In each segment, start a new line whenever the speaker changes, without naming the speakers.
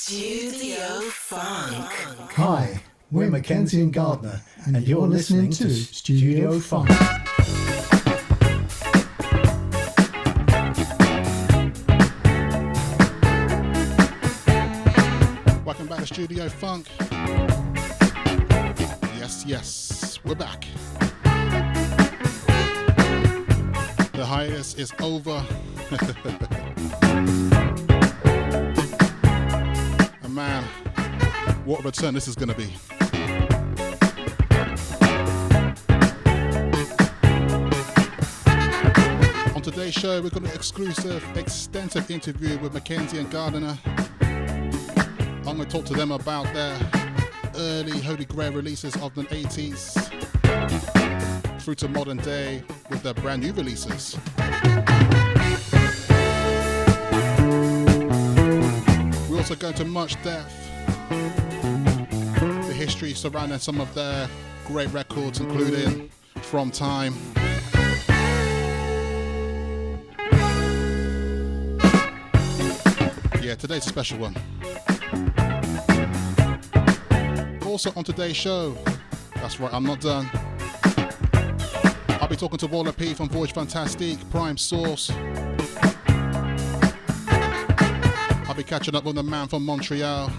Studio Funk.
Hi, we're McKenzie Gardiner, and you're listening to Studio Funk.
Welcome back to Studio Funk. Yes, we're back. The hiatus is over. And man, what a return this is going to be. On today's show, we've got an exclusive, extensive interview with McKenzie Gardiner. I'm going to talk to them about their early Holy Grail releases of the 80s through to modern day with their brand new releases. We also go into much depth the history surrounding some of their great records, including From Time, yeah, today's a special one. Also on today's show, that's right, I'm not done. I'll be talking to Walla P from Voyage Fantastique, Prime Source. I'll be catching up with the man from Montreal.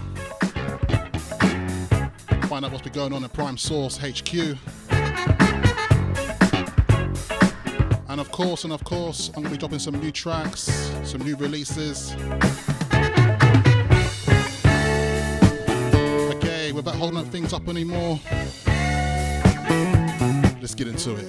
Find out what's been going on at Prime Source HQ. And of course, I'm going to be dropping some new tracks, some new releases. Without holding up things up anymore, let's get into it.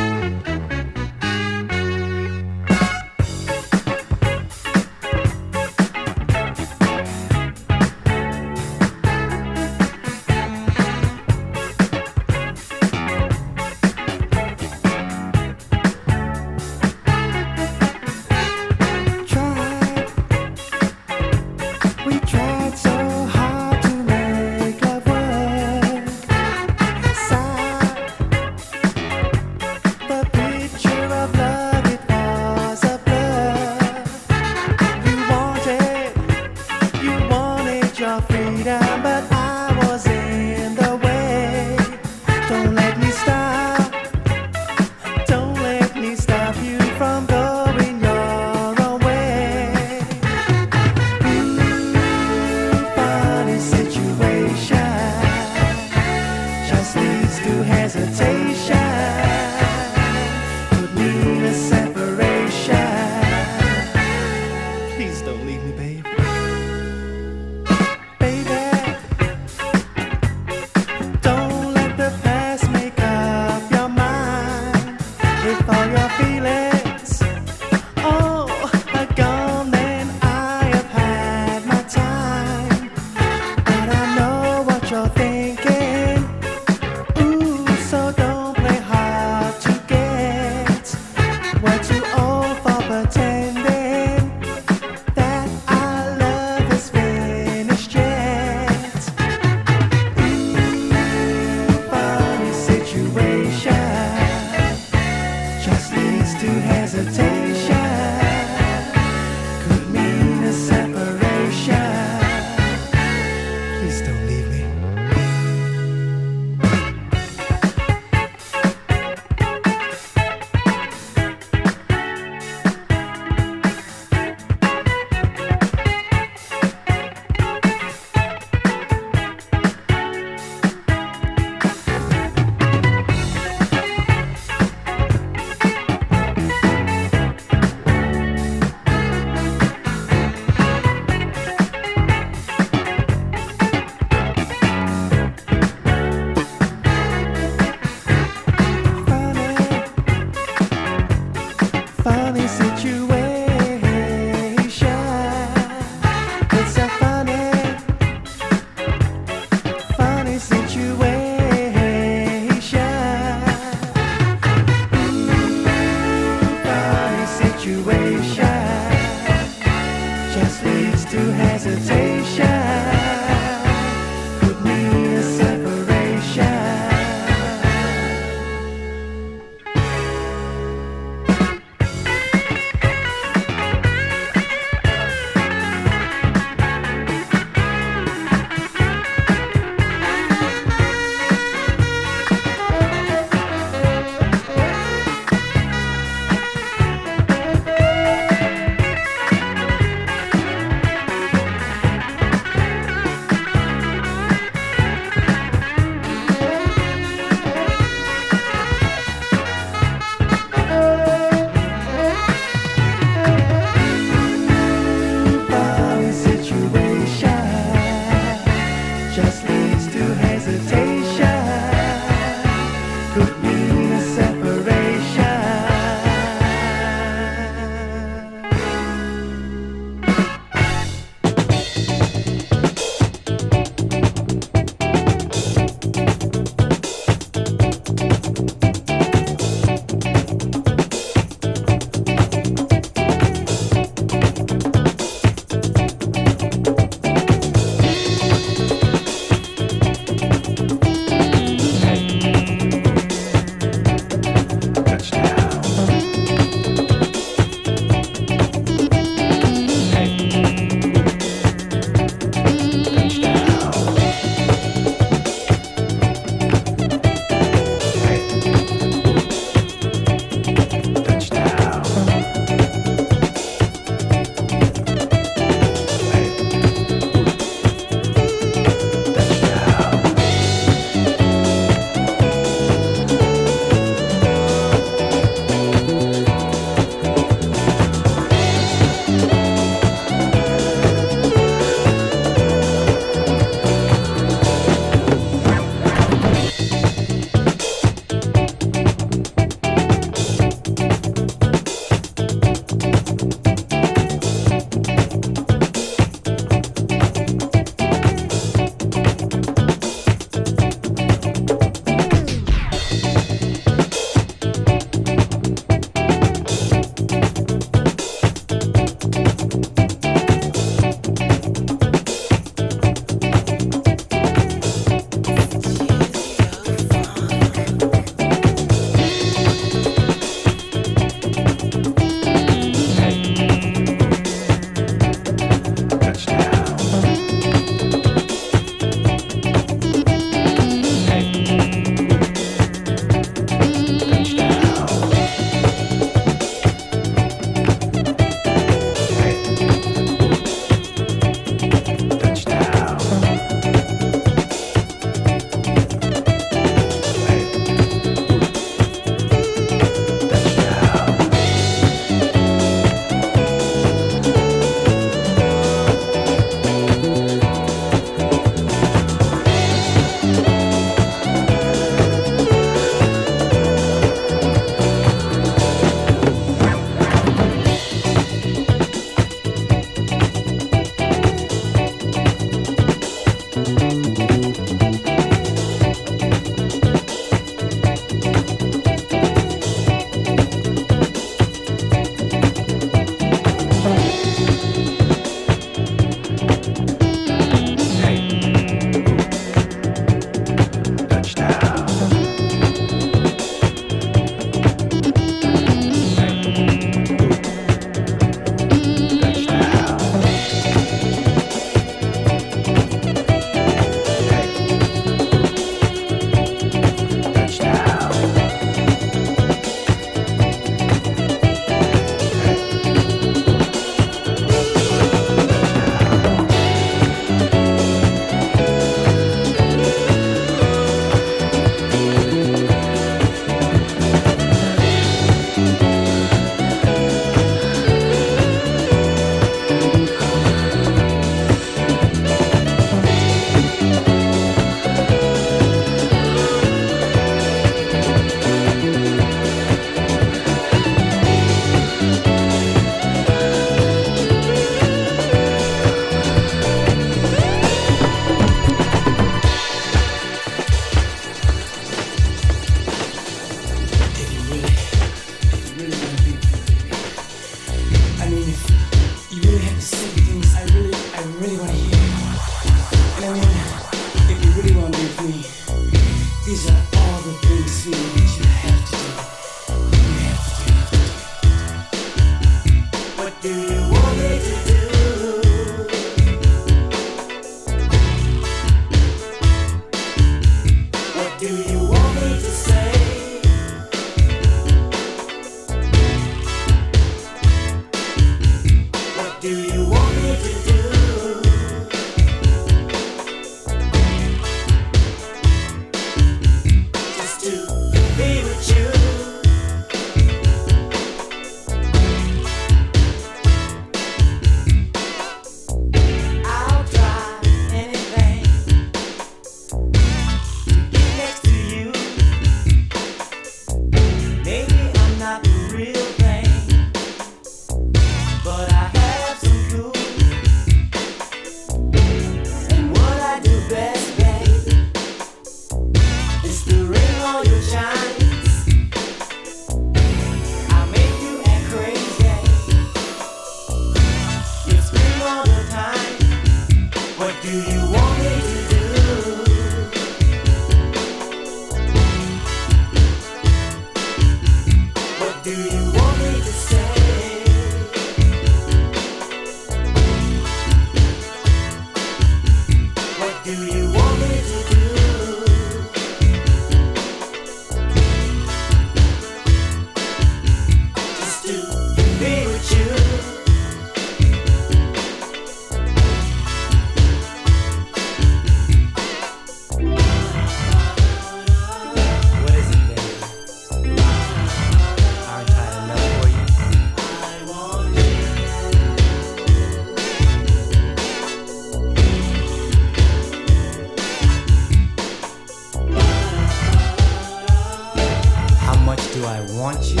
much do I want you?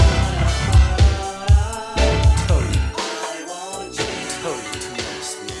Totally. Totally too much, sweetie.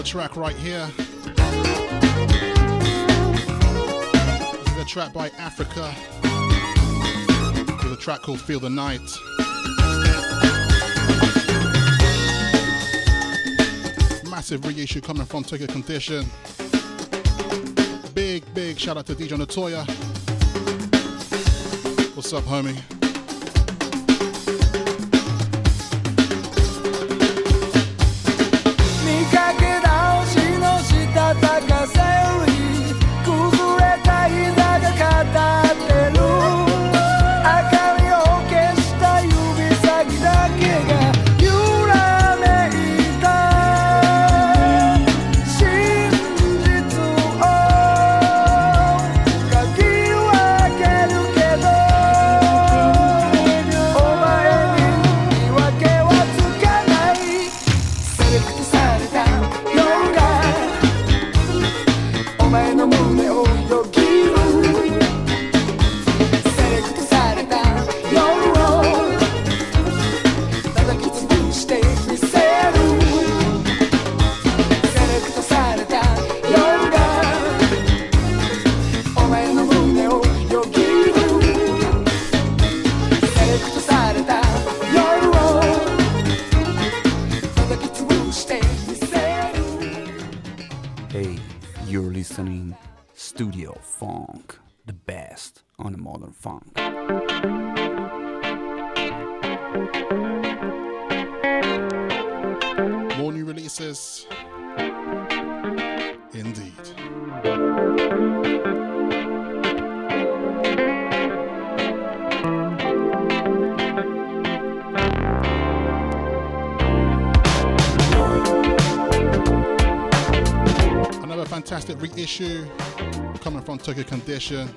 Track right here. This is a track by Africa. With a track called Feel the Night. Massive reissue coming from Take a Condition. Big shout out to DJ Natoya. What's up, homie?
Studio Funk, the best on the modern funk.
More new releases. Indeed. Another fantastic reissue coming from Take a Condition.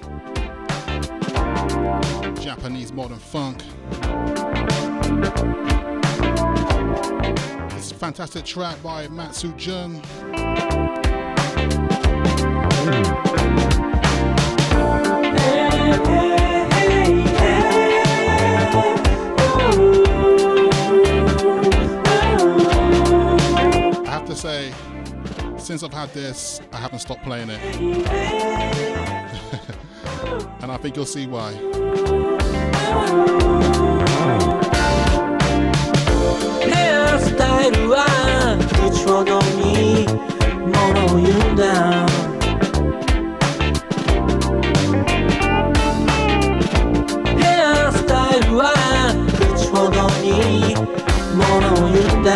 Japanese modern funk. It's a fantastic track by Matsu Jun. I have to say, since I've had this, I haven't stopped playing it. And I think you'll see why.
Hairstyle は口ほどに物を言うんだHairstyle は口ほどに物を言うんだ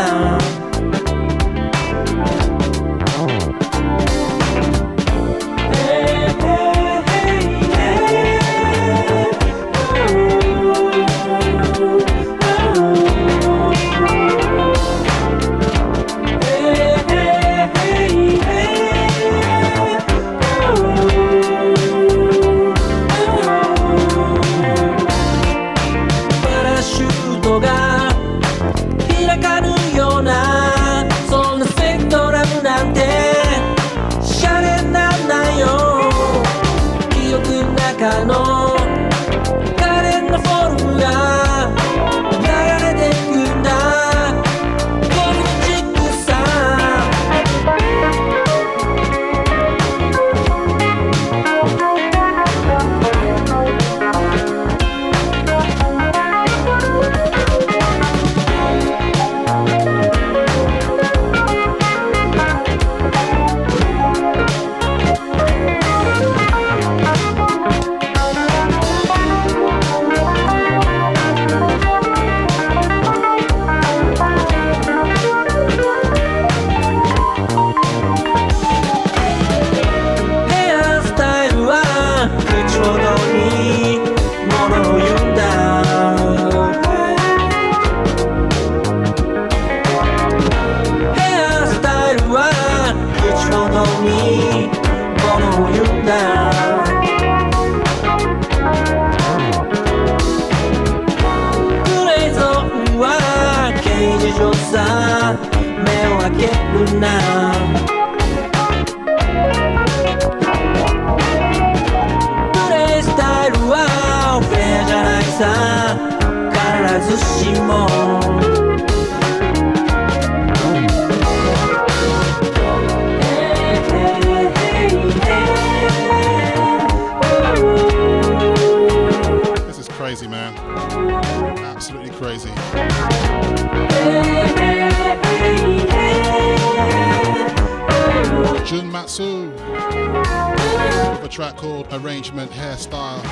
Arrangement hairstyle.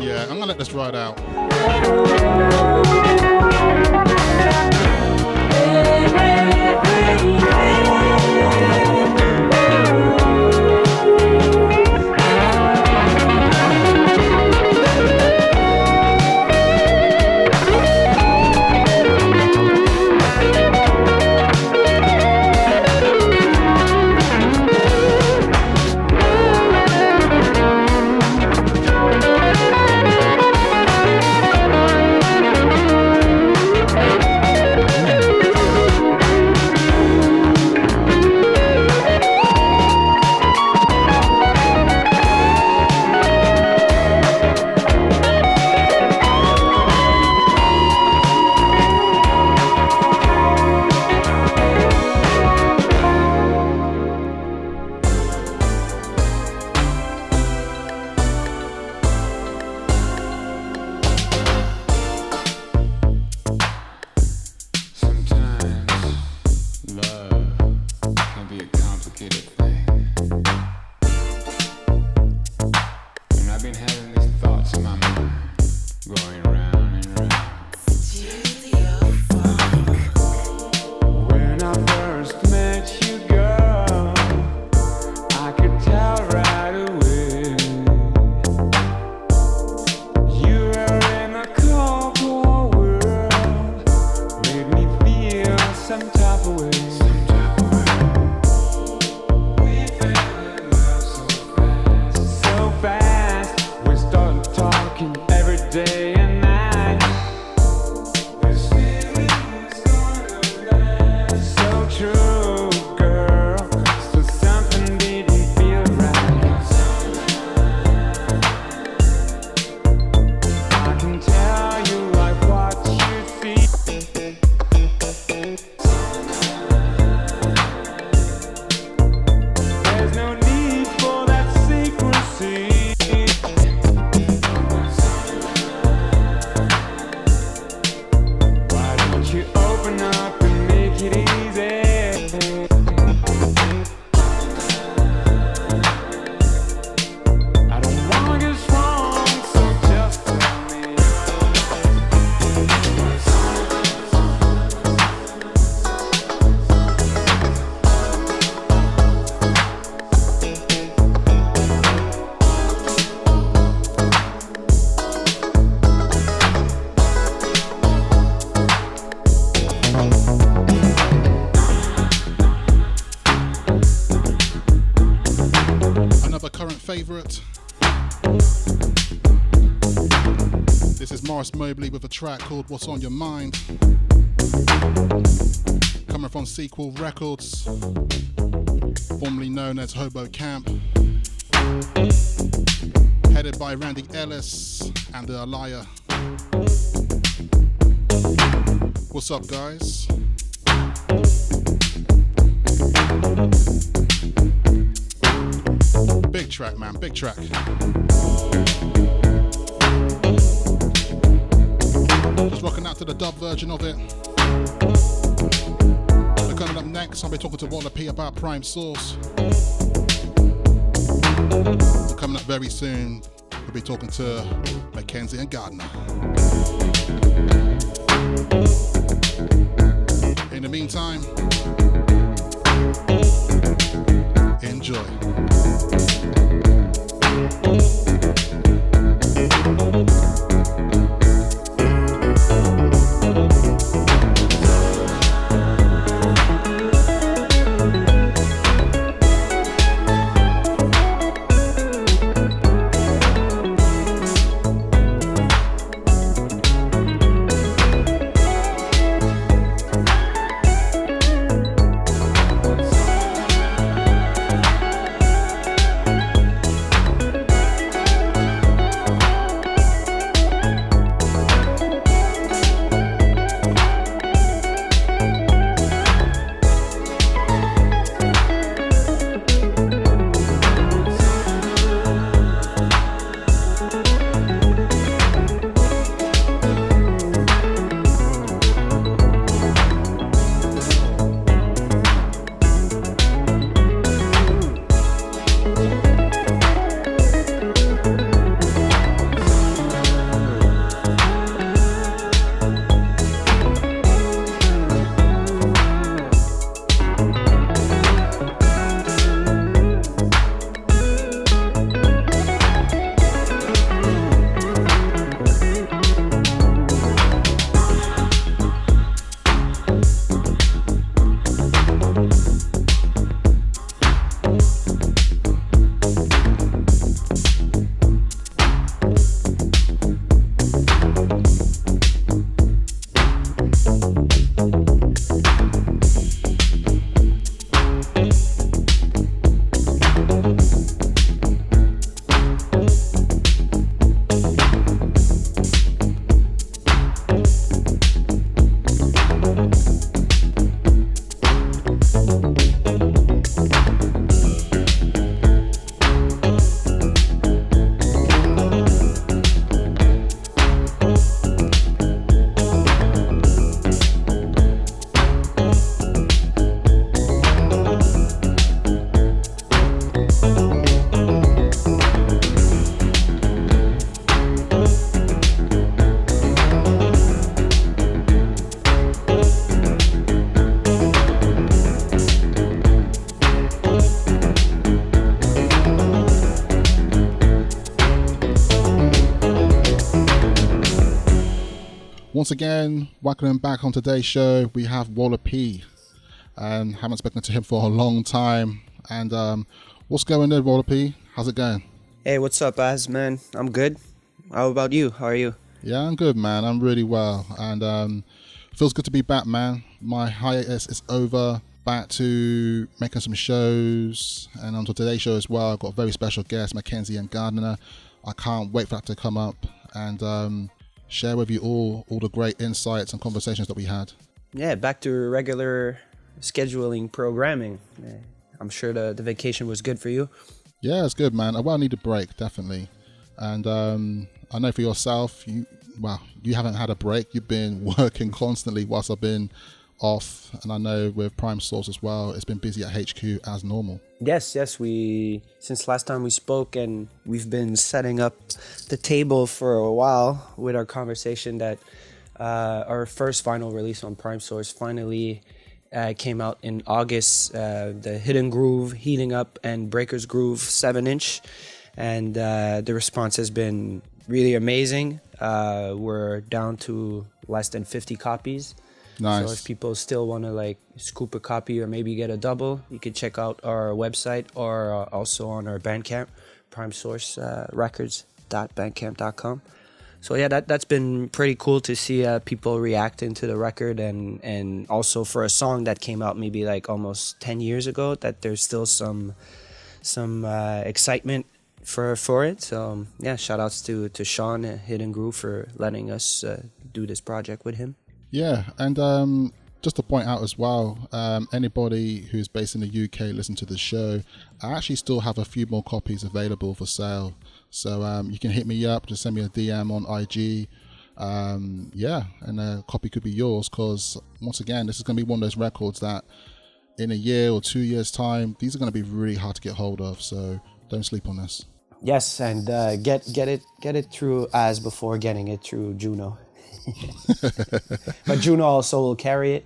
Yeah, I'm gonna let this ride out. favourite. This is Morris Mobley with a track called What's On Your Mind. Coming from CQQL Records, formerly known as Hobo Camp. Headed by Randy Ellis and the Alaya. What's up, guys? Big track, man, big track. Just rocking out to the dub version of it. So coming up next, I'll be talking to Walla P about Prime Source. So coming up very soon, we'll be talking to McKenzie Gardiner. In the meantime, enjoy. Once again, welcome back on today's show. We have Walla P, and haven't spoken to him for a long time. And what's going on, Walla P? How's it going?
Hey, what's up, Az, man? I'm good. How about you? How are you?
Yeah, I'm good, man. I'm really well, and feels good to be back, man. My hiatus is over. Back to making some shows, and on to today's show as well. I've got a very special guest, McKenzie Gardiner. I can't wait for that to come up and share with you all the great insights and conversations that we had.
Yeah, back to regular scheduling programming. I'm sure the vacation was good for you.
Yeah, it's good, man. I well need a break, definitely. And I know for yourself, you haven't had a break. You've been working constantly whilst I've been off, and I know with Prime Source as well, it's been busy at HQ as normal.
Yes, since last time we spoke, and we've been setting up the table for a while with our conversation that our first final release on Prime Source finally came out in August, the Hidden Groove, Heating Up, and Breaker's Groove 7-inch, and the response has been really amazing. We're down to less than 50 copies.
Nice.
So if people still want to scoop a copy or maybe get a double, you can check out our website or also on our Bandcamp, primesourcerecords.bandcamp.com. So yeah, that's been pretty cool to see people reacting to the record, and also for a song that came out maybe like almost 10 years ago, that there's still some excitement for it. So yeah, shout outs to Sean at Hidden Groove for letting us do this project with him.
Yeah, and just to point out as well, anybody who's based in the UK listen to the show, I actually still have a few more copies available for sale. So you can hit me up, just send me a DM on IG. And a copy could be yours, because once again, this is going to be one of those records that in a year or 2 years time, these are going to be really hard to get hold of. So don't sleep on this.
Yes, and get it through as before getting it through Juno. But Juno also will carry it.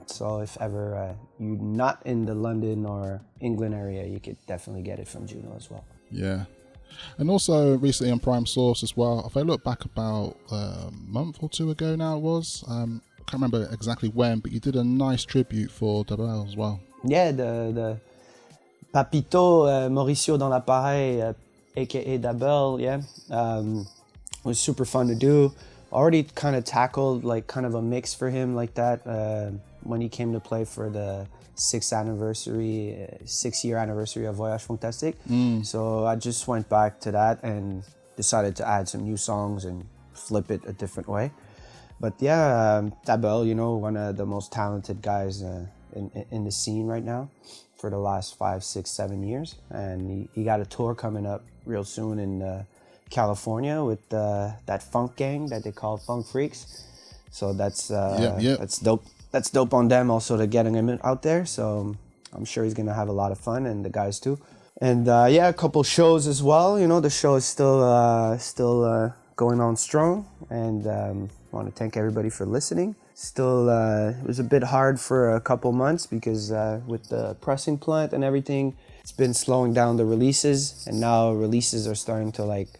So if ever you're not in the London or England area, you could definitely get it from Juno as well.
Yeah. And also recently on Prime Source as well, if I look back about a month or two ago now it was, I can't remember exactly when, but you did a nice tribute for Dabel as well.
Yeah, the Papito Mauricio dans l'appareil, aka Dabel, yeah. It was super fun to do. Already kind of tackled like kind of a mix for him like that when he came to play for the 6th year anniversary of Voyage Fantastique. So I just went back to that and decided to add some new songs and flip it a different way. But yeah, Dabel, you know, one of the most talented guys in the scene right now for the last 5, 6, 7 years. And he got a tour coming up real soon in California with that funk gang that they call Funk Freaks. So that's that's dope. That's dope on them also to getting him out there. So I'm sure he's gonna have a lot of fun, and the guys too. And a couple shows as well. You know, the show is still going on strong, and I want to thank everybody for listening. Still, it was a bit hard for a couple months because with the pressing plant and everything, it's been slowing down the releases, and now releases are starting to like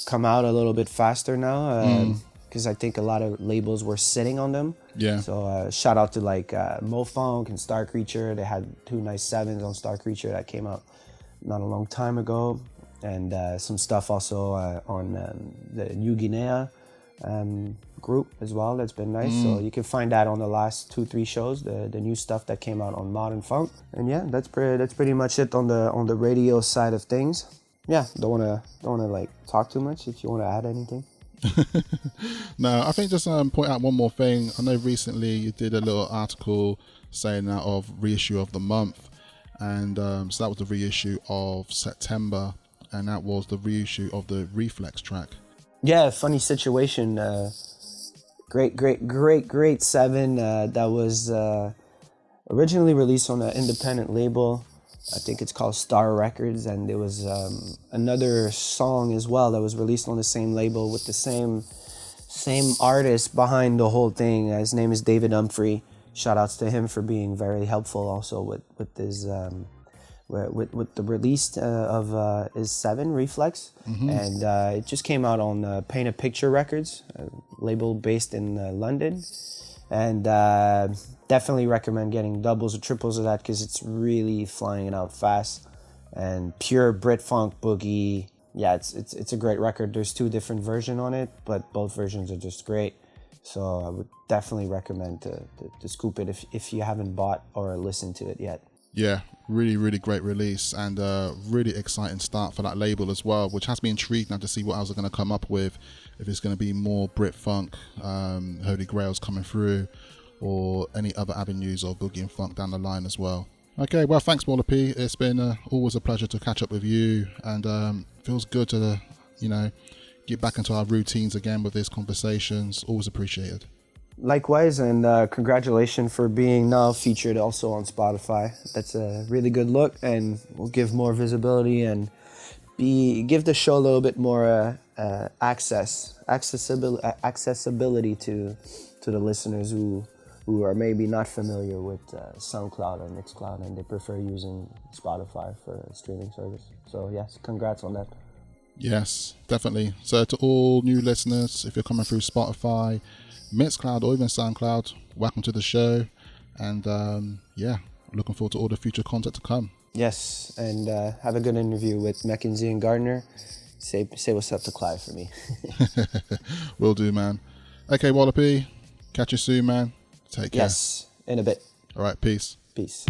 come out a little bit faster now. Because I think a lot of labels were sitting on them. Yeah. So shout out to like Mo Funk and Star Creature. They had 2 nice 7s on Star Creature that came out not a long time ago. And some stuff also on the New Guinea group as well. That's been nice. So you can find that on the last 2-3 shows, the new stuff that came out on Modern Funk. And yeah, that's pretty much it on the radio side of things. Yeah, don't wanna like talk too much. If you wanna add anything.
No, I think just point out one more thing. I know recently you did a little article saying that of reissue of the month, and so that was the reissue of September, and that was the reissue of the Reflex track.
Yeah, funny situation. Great 7 that was originally released on an independent label. I think it's called Star Records, and there was another song as well that was released on the same label with the same artist behind the whole thing. His name is David Humphrey. Shout outs to him for being very helpful also with his with the release of his 7 Reflex. And it just came out on Paint a Picture Records, a label based in London. And definitely recommend getting doubles or triples of that because it's really flying out fast and pure Brit Funk boogie. Yeah, it's a great record. There's 2 different versions on it, but both versions are just great. So I would definitely recommend to scoop it if you haven't bought or listened to it yet.
Yeah, really great release, and really exciting start for that label as well, which has me intrigued now to see what else they're going to come up with, if it's going to be more Brit Funk, Holy Grails coming through, or any other avenues of boogie and funk down the line as well. Okay, well, thanks Walla P. It's been always a pleasure to catch up with you, and feels good to get back into our routines again with these conversations. Always appreciated.
Likewise, and congratulations for being now featured also on Spotify. That's a really good look, and will give more visibility and give the show a little bit more accessibility to the listeners who are maybe not familiar with SoundCloud or Mixcloud, and they prefer using Spotify for a streaming service. So yes, congrats on that.
Yes, definitely. So to all new listeners, if you're coming through Spotify, Mixcloud or even SoundCloud, welcome to the show, and looking forward to all the future content to come.
Yes, and have a good interview with McKenzie and Gardiner. Say what's up to Clive for me.
Will do, man. Okay, Walla P, catch you soon, man. Take care.
Yes, in a bit.
All right, peace.
Peace.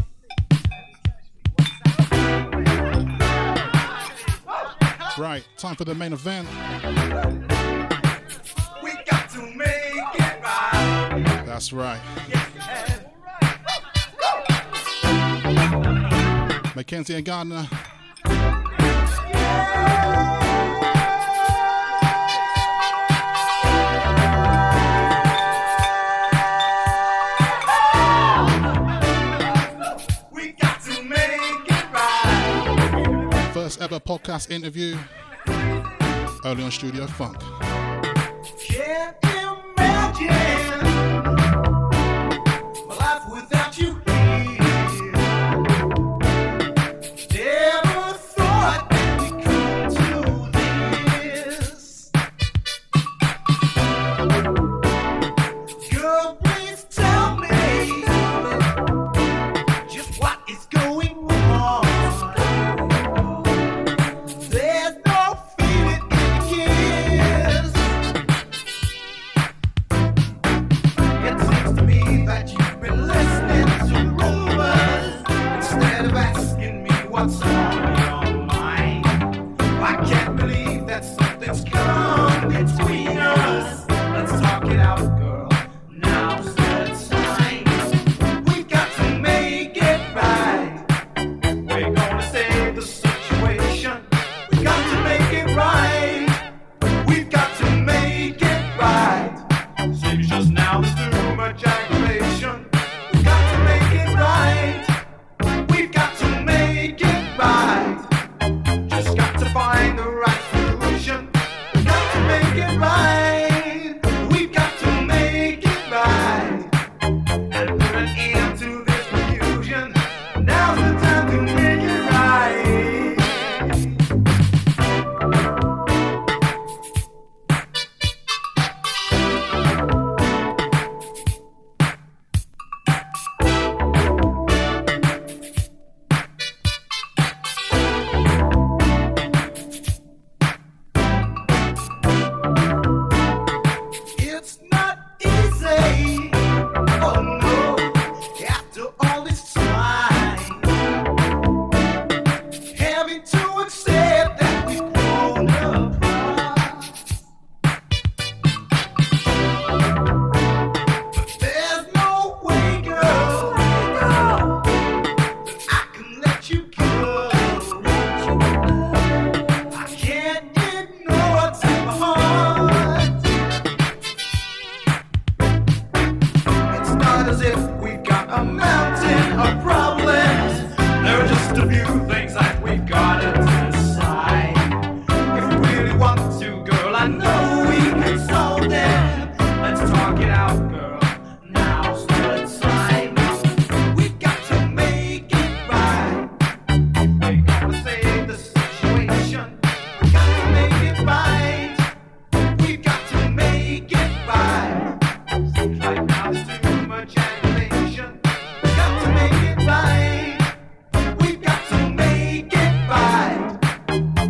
Right, time for the main event.
We got to make it right.
That's right. McKenzie and Gardiner.
We got to make it right.
First ever podcast interview. Early on Studio Funk.
Can't imagine my life without you here. Never thought that we could do this. Girl, please tell me just what is going on. There's no feeling in the kiss. It seems to me that you've been listening to rumors instead of asking me what's on your mind. I can't believe that something's come between us. Let's talk it out, girl. Now's the time. We got to make it right. We're gonna save the situation. We got to make it right. We've got to make it right. Seems just now there's too much aggravation. We got to make it right. We've got to make it right. Just got to find the right solution. We got to make it right. We've got to make it right. And put an end to this confusion. Now's the time to make it right. It's not easy. Oh no, after all this time, having to accept that we've grown apart. But there's no way, girl, that I can let you go. I can't ignore what's in my heart. It's not as if we've got a mountain of problems. There are just a few things that we gotta decide. If we really want to, girl, I know we can solve them. Let's talk it out, girl. Now's the time. We've got to make it right. We're gonna save the situation. We got to make it right. We've got to make it right. Seems like now there's too much aggravation. We got to make it right. We've got to make it right.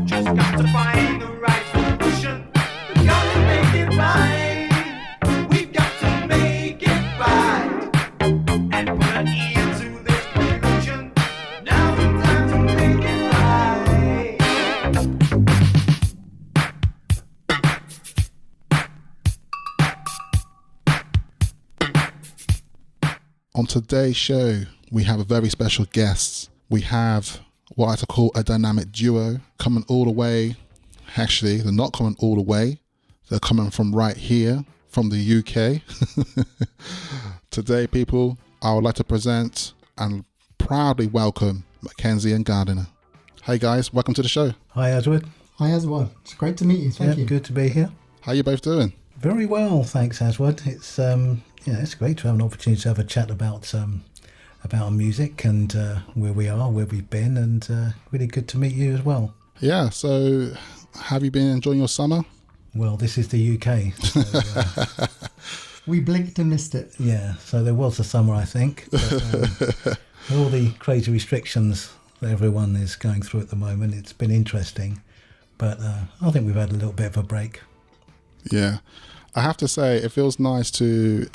Just got to find the right solution. We got to make it right. We've got to make it right. And put an end to this confusion. Now's the time to make it right.
On today's show, we have a very special guest. We have what I like to call a dynamic duo coming all the way. Actually, they're not coming all the way. They're coming from right here, from the UK. Today, people, I would like to present and proudly welcome McKenzie and Gardiner. Hey guys, welcome to the show.
Hi, Aswad. Hi, Aswad. It's great to meet you. Thank you.
Good to be here.
How you both doing?
Very well, thanks, Aswad. It's it's great to have an opportunity to have a chat about our music and where we are, where we've been, and really good to meet you as well.
Yeah, so have you been enjoying your summer?
Well, this is the UK. So,
We blinked and missed it.
yeah, so there was a summer, I think. But, with all the crazy restrictions that everyone is going through at the moment. It's been interesting, but I think we've had a little bit of a break.
Yeah, I have to say it feels nice to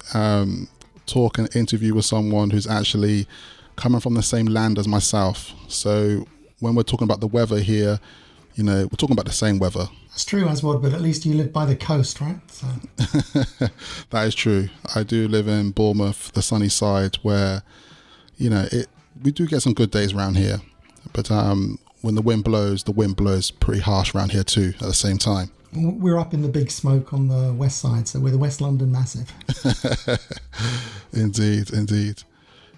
talk and interview with someone who's actually coming from the same land as myself. So when we're talking about the weather here, you know, we're talking about the same weather.
It's true, Aswad, but at least you live by the coast, right? So.
That is true. I do live in Bournemouth, the sunny side, where, you know, we do get some good days around here. But when the wind blows pretty harsh around here too at the same time.
We're up in the big smoke on the west side, so we're the West London massive.
Indeed.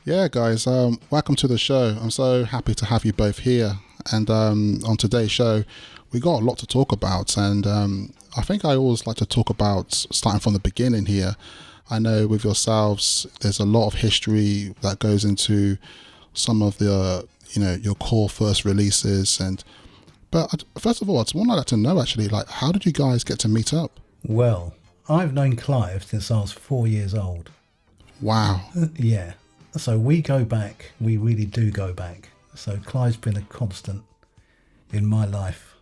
Yeah, guys, welcome to the show. I'm so happy to have you both here. And on today's show, we got a lot to talk about. And I think I always like to talk about starting from the beginning here. I know with yourselves, there's a lot of history that goes into some of the, you know, your core first releases. But first of all, I'd like to know actually, like, how did you guys get to meet up?
Well, I've known Clive since I was 4 years old.
Wow.
Yeah. So we go back. We really do go back. So Clive's been a constant in my life,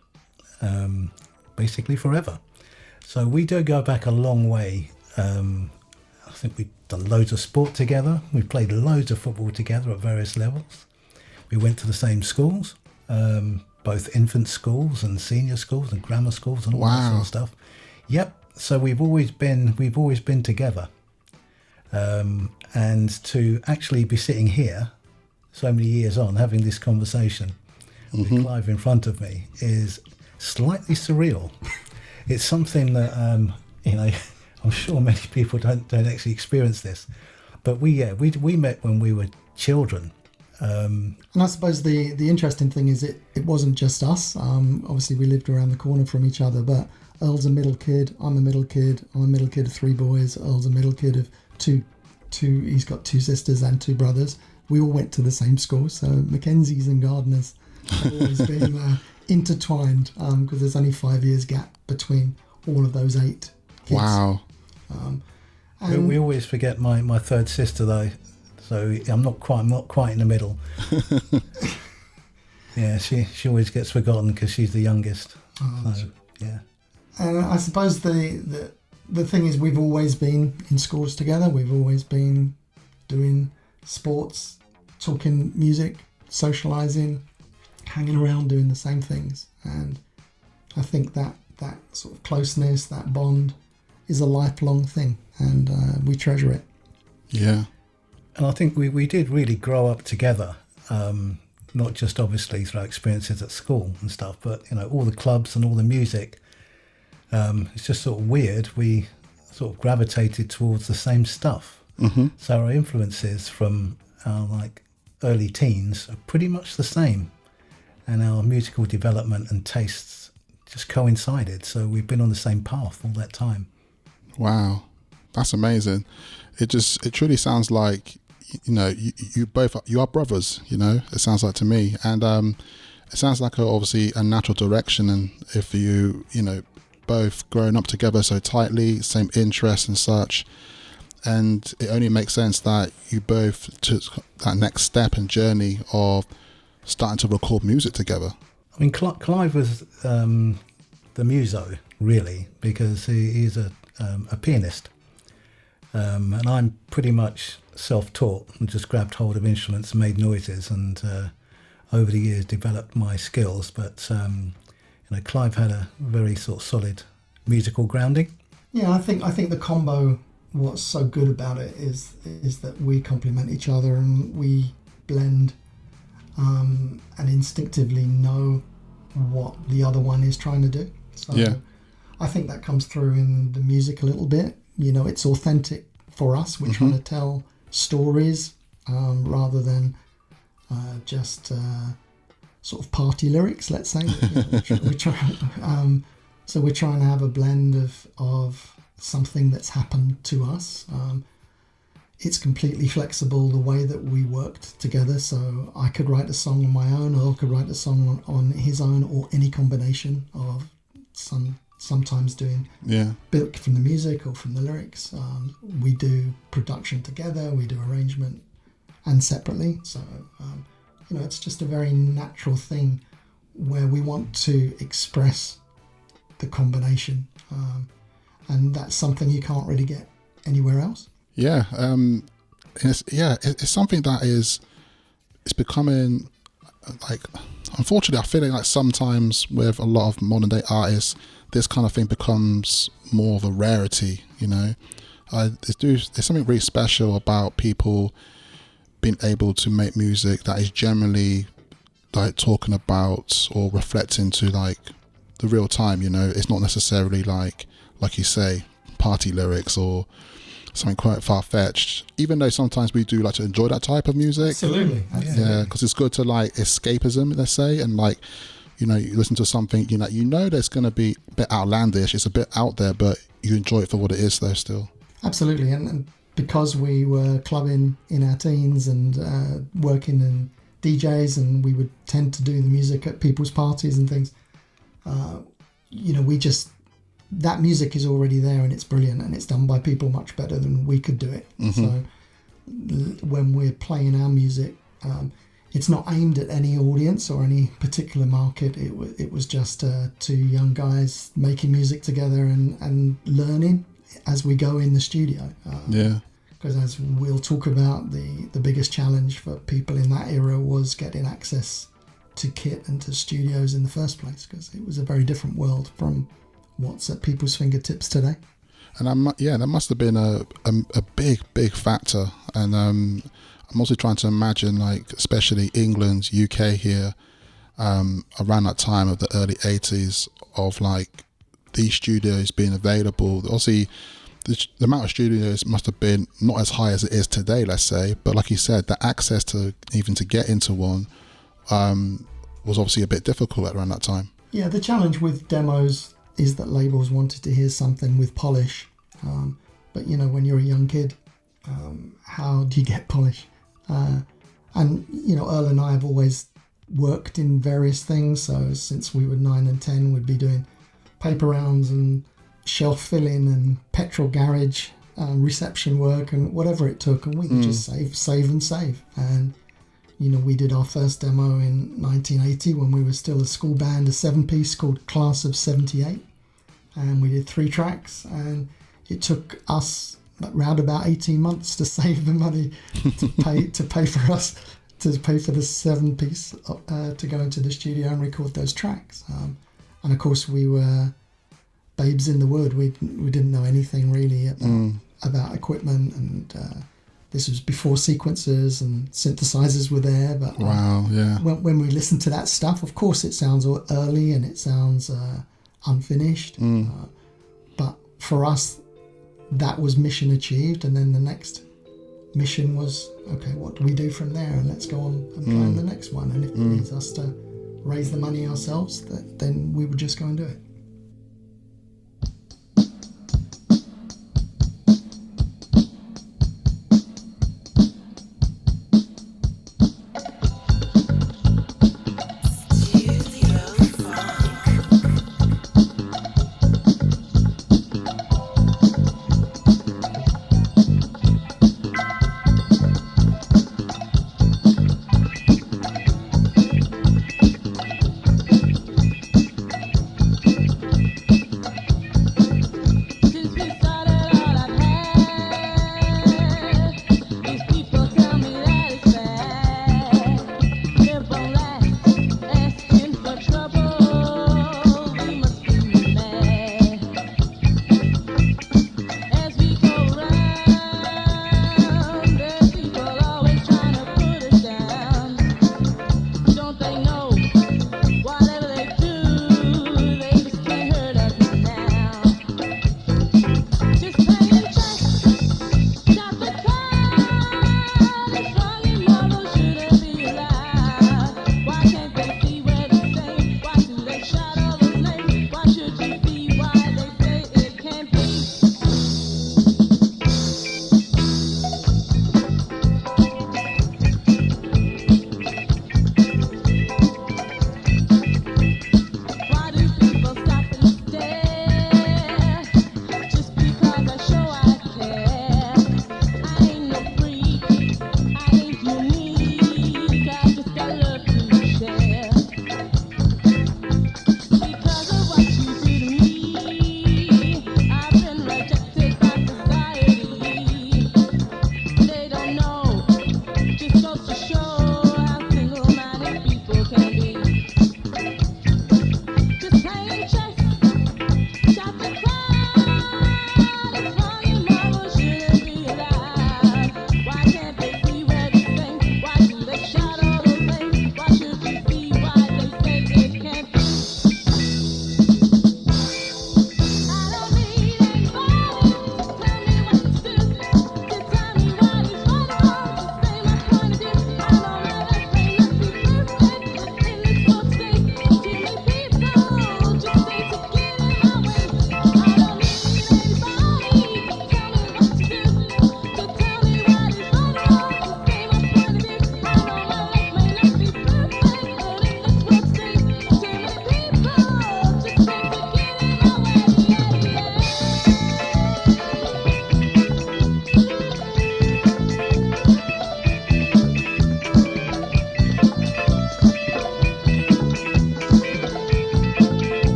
basically forever. So we do go back a long way. I think we've done loads of sport together. We've played loads of football together at various levels. We went to the same schools. Both infant schools and senior schools and grammar schools and all that sort of stuff. Yep. So we've always been together. And to actually be sitting here so many years on having this conversation with Clive in front of me is slightly surreal. It's something that you know, I'm sure many people don't actually experience this. But we met when we were children.
And I suppose the interesting thing is it wasn't just us. Obviously, we lived around the corner from each other, but Earl's a middle kid, I'm a middle kid, I'm a middle kid of 3 boys, Earl's a middle kid of two, he's got 2 sisters and 2 brothers. We all went to the same school, so McKenzie's and Gardiners have always been intertwined because there's only 5 years gap between all of those 8 kids.
Wow.
We always forget my 3rd sister though. So I'm not quite in the middle. Yeah, she always gets forgotten because she's the youngest. So, yeah.
And I suppose the thing is we've always been in schools together. We've always been doing sports, talking music, socialising, hanging around, doing the same things. And I think that sort of closeness, that bond, is a lifelong thing, and we treasure it.
Yeah.
And I think we did really grow up together, not just obviously through our experiences at school and stuff, but, you know, all the clubs and all the music. It's just sort of weird. We sort of gravitated towards the same stuff. Mm-hmm. So our influences from our like early teens are pretty much the same, and our musical development and tastes just coincided. So we've been on the same path all that time. Wow,
that's amazing. It truly sounds like, you know, you are brothers, you know, it sounds like to me. And it sounds like obviously a natural direction. And if you know, both growing up together so tightly, same interests and such, and it only makes sense that you both took that next step and journey of starting to record music together.
I mean, Clive was the muso, really, because he's a pianist. And I'm pretty much self-taught and just grabbed hold of instruments and made noises, and over the years developed my skills. But you know, Clive had a very sort of solid musical grounding.
Yeah, I think the combo, what's so good about it is that we complement each other and we blend and instinctively know what the other one is trying to do. So yeah. I think that comes through in the music a little bit. You know, it's authentic for us. We're trying to tell stories rather than just sort of party lyrics, let's say. So we're trying to have a blend of something that's happened to us. It's completely flexible the way that we worked together. So I could write a song on my own, Earl could write a song on his own, or any combination of sometimes doing built from the music or from the lyrics. We do production together, we do arrangement and separately. So You know, it's just a very natural thing where we want to express the combination, and that's something you can't really get anywhere else.
Yeah, it's something that it's becoming like, unfortunately, I feel like sometimes with a lot of modern day artists, this kind of thing becomes more of a rarity. You know, there's something really special about people being able to make music that is generally like talking about or reflecting to like the real time. You know, it's not necessarily like you say, party lyrics or something quite far-fetched, even though sometimes we do like to enjoy that type of music.
Absolutely.
Yeah, because it's good to like escapism, let's say, and like, you know, you listen to something, you know there's going to be a bit outlandish, it's a bit out there, but you enjoy it for what it is though still.
Absolutely. And because we were clubbing in our teens and working in DJs, and we would tend to do the music at people's parties and things, you know, that music is already there and it's brilliant and it's done by people much better than we could do it. So when we're playing our music, it's not aimed at any audience or any particular market. It was just two young guys making music together and learning as we go in the studio. Because as we'll talk about, the biggest challenge for people in that era was getting access to kit and to studios in the first place, because it was a very different world from what's at people's fingertips today.
And that must have been a big factor. And I'm also trying to imagine, like, especially England, UK here, around that time of the early 80s, of like these studios being available. Obviously, the amount of studios must have been not as high as it is today, let's say, but like you said, the access to even to get into one was obviously a bit difficult around that time.
Yeah, the challenge with demos is that labels wanted to hear something with polish, but you know, when you're a young kid, how do you get polish? And you know, Earl and I have always worked in various things, so since we were 9 and 10, we'd be doing paper rounds and shelf filling and petrol garage reception work and whatever it took, and we could just save. And you know, we did our first demo in 1980 when we were still a school band, a 7-piece called Class of 78, and we did 3 tracks, and it took us around about 18 months to save the money to pay for the 7-piece to go into the studio and record those tracks. And of course, we were babes in the wood. We didn't know anything really about equipment, and this was before sequencers and synthesizers were there. But when we listen to that stuff, of course, it sounds early and it sounds unfinished. But for us, that was mission achieved. And then the next mission was, okay, what do we do from there? And let's go on and plan the next one. And if it needs us to raise the money ourselves, then we would just go and do it.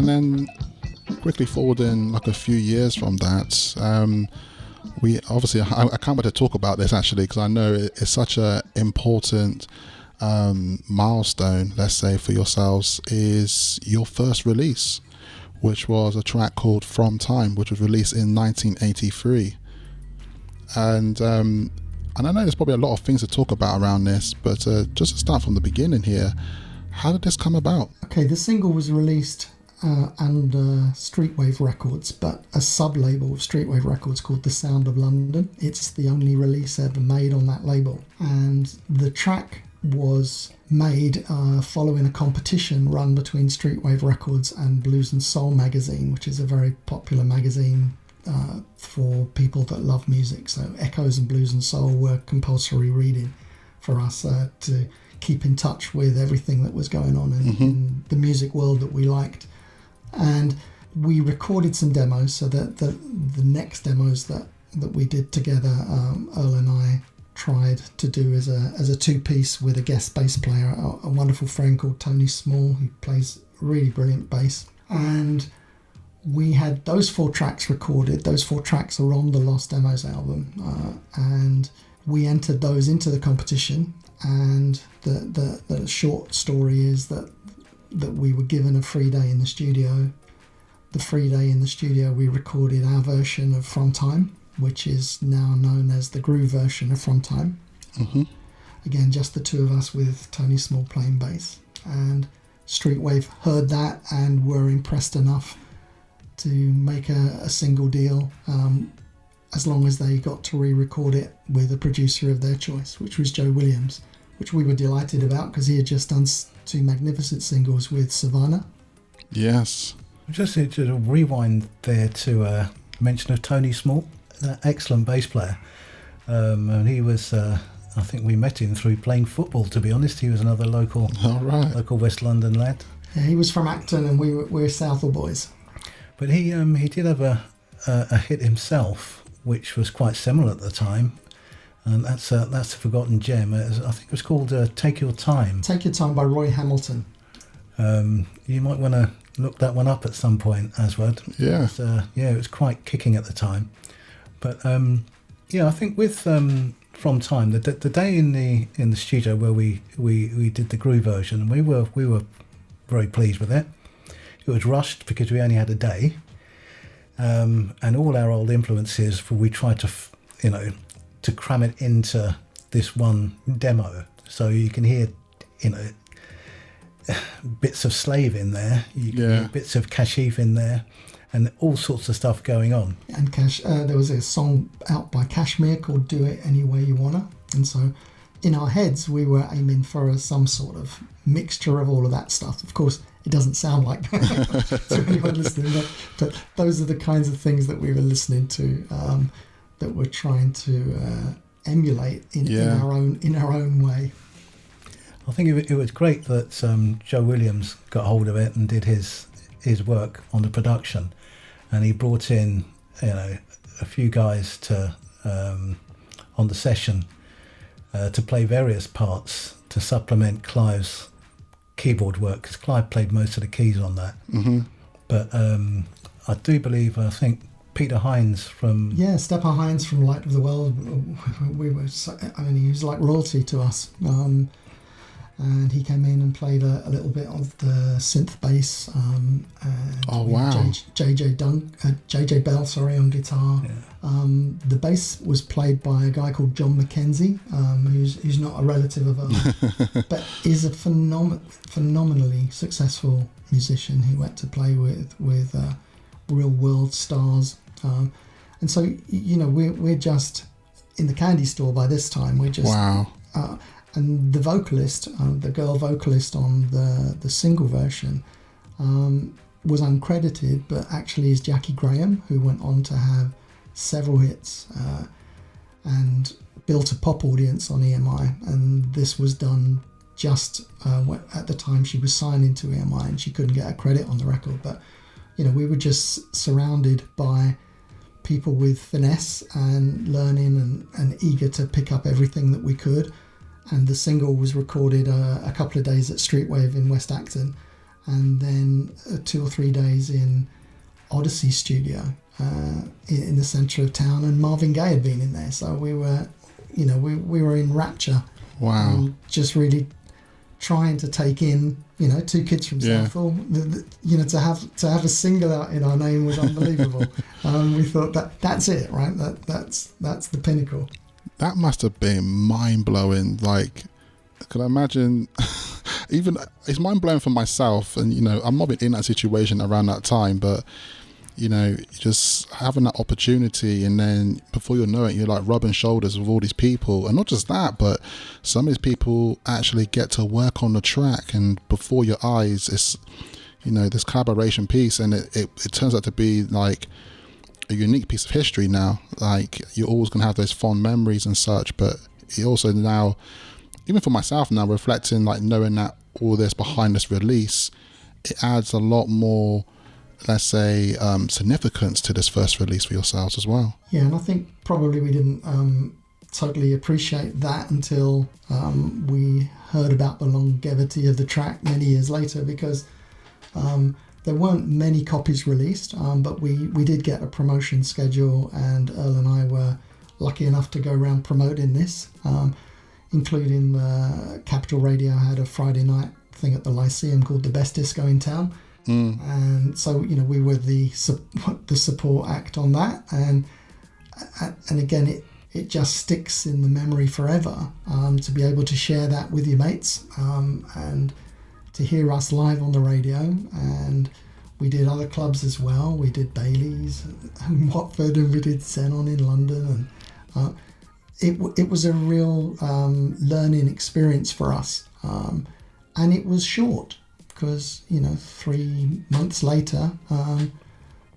And then quickly forwarding like a few years from that, we obviously, I can't wait to talk about this actually, because I know it's such a important milestone, let's say, for yourselves, is your first release, which was a track called From Time, which was released in 1983. And I know there's probably a lot of things to talk about around this, but just to start from the beginning here, how did this come about?
Okay, the single was released under Streetwave Records, but a sub-label of Streetwave Records called The Sound of London. It's the only release ever made on that label. And the track was made following a competition run between Streetwave Records and Blues and Soul magazine, which is a very popular magazine for people that love music. So Echoes and Blues and Soul were compulsory reading for us to keep in touch with everything that was going on in the music world that we liked. And we recorded some demos, so that the next demos that we did together, Earl and I tried to do as a two-piece with a guest bass player, a wonderful friend called Tony Small, who plays really brilliant bass. And we had those 4 tracks recorded. Those 4 tracks are on the Lost Demos album, and we entered those into the competition. And the short story is that we were given a free day in the studio. The free day in the studio, we recorded our version of From Time, which is now known as the groove version of From Time. Again, just the 2 of us with Tony Small playing bass. And Streetwave heard that and were impressed enough to make a single deal, as long as they got to re-record it with a producer of their choice, which was Joe Williams, which we were delighted about because he had just done 2 magnificent singles with Savannah.
Yes.
Just to rewind there to mention of Tony Small, an excellent bass player. And he was, I think we met him through playing football, to be honest. He was another local West London lad.
Yeah, he was from Acton and we were Southall boys.
But he did have a hit himself, which was quite similar at the time. And that's a forgotten gem. I think it was called Take Your Time.
Take Your Time by Roy Hamilton.
You might want to look that one up at some point, Aswad.
Yeah.
It was quite kicking at the time. But I think with From Time, the day in the studio where we did the groove version, we were very pleased with it. It was rushed because we only had a day, and all our old influences, we tried to cram it into this one demo. So you can hear, bits of Slave in there, you can hear bits of Kashif in there, and all sorts of stuff going on. And
there was a song out by Kashmir called Do It Any Way You Wanna. And so in our heads, we were aiming for some sort of mixture of all of that stuff. Of course, it doesn't sound like that to anyone listening, but those are the kinds of things that we were listening to, that we're trying to emulate in our own way.
I think it was great that Joe Williams got hold of it and did his work on the production, and he brought in a few guys to on the session to play various parts to supplement Clive's keyboard work, because Clive played most of the keys on that. But I do believe, I think Peter Hines from
Stepper Hines from Light of the World, he was like royalty to us, and he came in and played a little bit of the synth bass, and JJ Bell on guitar. The bass was played by a guy called John McKenzie, who's not a relative of ours, but is a phenomenally successful musician who went to play with real world stars. And so, we're just in the candy store by this time. We're just and the vocalist, the girl vocalist on the single version, was uncredited, but actually is Jackie Graham, who went on to have several hits and built a pop audience on EMI. And this was done just at the time she was signing to EMI, and she couldn't get a credit on the record. But we were just surrounded by people with finesse and learning and eager to pick up everything that we could. And the single was recorded a couple of days at Streetwave in West Acton, and then 2 or 3 days in Odyssey Studio in the centre of town, and Marvin Gaye had been in there, so we were, we were in rapture.
Wow.
Just really trying to take in, 2 kids from Southall. To have a single out in our name was unbelievable. We thought that's it, right? That's the pinnacle.
That must have been mind blowing. Like, could I imagine? Even it's mind blowing for myself, and I'm not in that situation around that time, but just having that opportunity, and then before you know it, you're like rubbing shoulders with all these people, and not just that, but some of these people actually get to work on the track, and before your eyes, it's this collaboration piece, and it turns out to be like a unique piece of history now. Like, you're always gonna have those fond memories and such, but it also now, even for myself now, reflecting, like, knowing that all this behind this release, it adds a lot more, let's say, significance to this first release for yourselves as well.
Yeah, and I think probably we didn't totally appreciate that until we heard about the longevity of the track many years later, because there weren't many copies released, but we did get a promotion schedule, and Earl and I were lucky enough to go around promoting this, including Capital Radio had a Friday night thing at the Lyceum called The Best Disco in Town. And so we were the support act on that, and again it just sticks in the memory forever, to be able to share that with your mates, and to hear us live on the radio. And we did other clubs as well. We did Bailey's in Watford, and we did Xenon in London, and it was a real learning experience for us, and it was short, because 3 months later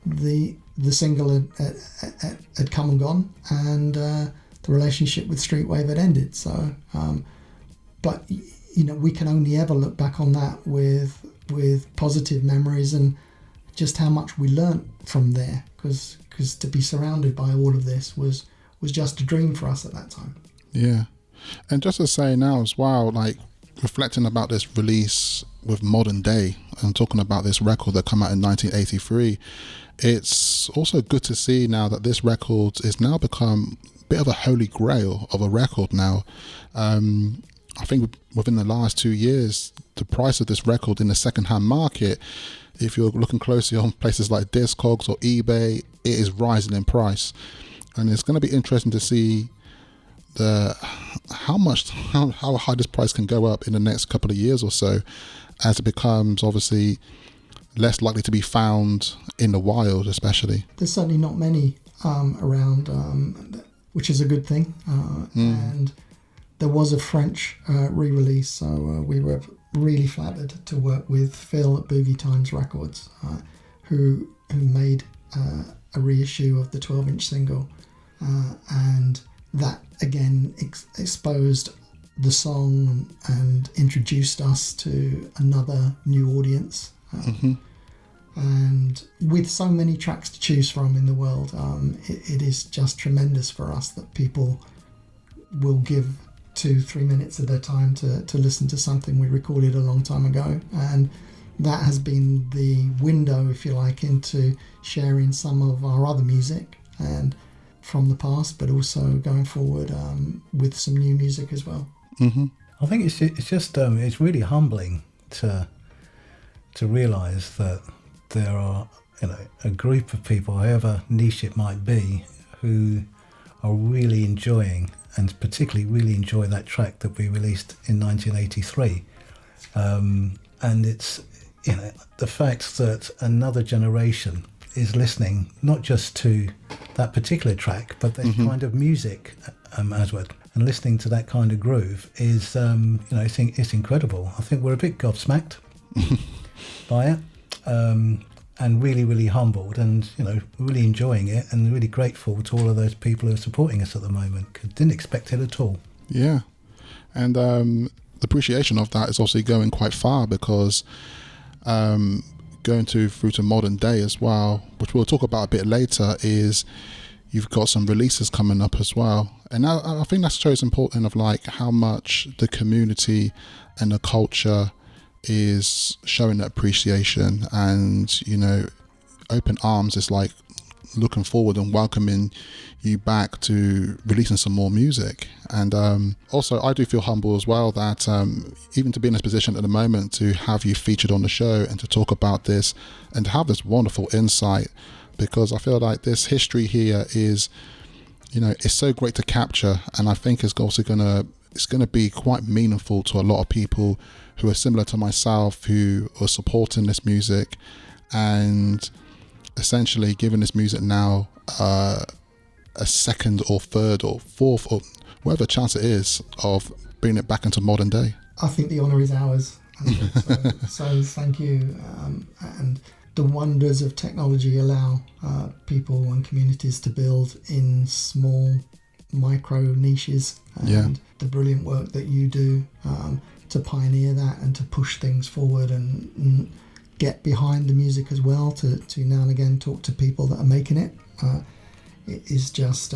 the single had come and gone, and the relationship with Streetwave had ended. So but we can only ever look back on that with positive memories, and just how much we learnt from there, because to be surrounded by all of this was just a dream for us at that time.
Yeah. And just to say now as well, like, reflecting about this release with modern day and talking about this record that came out in 1983, it's also good to see now that this record is now become a bit of a holy grail of a record now. I think within the last 2 years, the price of this record in the second-hand market, if you're looking closely on places like Discogs or eBay, it is rising in price. And it's going to be interesting to see how high this price can go up in the next couple of years or so, as it becomes obviously less likely to be found in the wild, especially.
There's certainly not many around, which is a good thing. And there was a French re-release, so we were really flattered to work with Phil at Boogie Times Records, who made a reissue of the 12-inch single, and that again exposed the song and introduced us to another new audience. And with so many tracks to choose from in the world, it is just tremendous for us that people will give 2-3 minutes of their time to listen to something we recorded a long time ago. And that has been the window, if you like, into sharing some of our other music and from the past, but also going forward with some new music as well.
I think it's just it's really humbling to realise that there are a group of people, however niche it might be, who are really enjoying, and particularly really enjoy that track that we released in 1983. And it's the fact that another generation is listening not just to that particular track, but that kind of music, Aswad, and listening to that kind of groove is, it's incredible. I think we're a bit gobsmacked by it, and really, really humbled, and really enjoying it, and really grateful to all of those people who are supporting us at the moment. 'Cause didn't expect it at all.
Yeah, and the appreciation of that is obviously going quite far, because going through to modern day as well, which we'll talk about a bit later, is you've got some releases coming up as well. And I think that shows important of like how much the community and the culture is showing that appreciation, and you know, open arms is like looking forward and welcoming you back to releasing some more music. And also I do feel humble as well that even to be in this position at the moment to have you featured on the show and to talk about this and to have this wonderful insight, because I feel like this history here is, you know, it's so great to capture, and I think it's also gonna be quite meaningful to a lot of people who are similar to myself, who are supporting this music and essentially giving this music now a second or third or fourth or whatever chance it is of bringing it back into modern day.
I think the honour is ours. So thank you. And the wonders of technology allow people and communities to build in small micro niches, and the brilliant work that you do to pioneer that and to push things forward and get behind the music as well, to now and again talk to people that are making it. It is just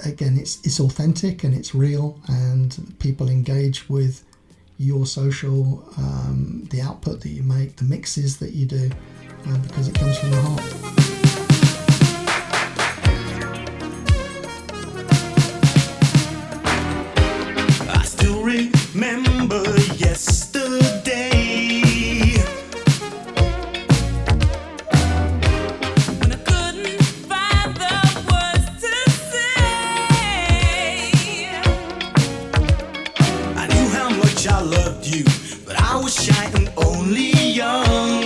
again, it's authentic and it's real, and people engage with your social, the output that you make, the mixes that you do, because it comes from the heart.
I still remember yesterday when I couldn't find the words to say. I knew how much I loved you, but I was shy and only young.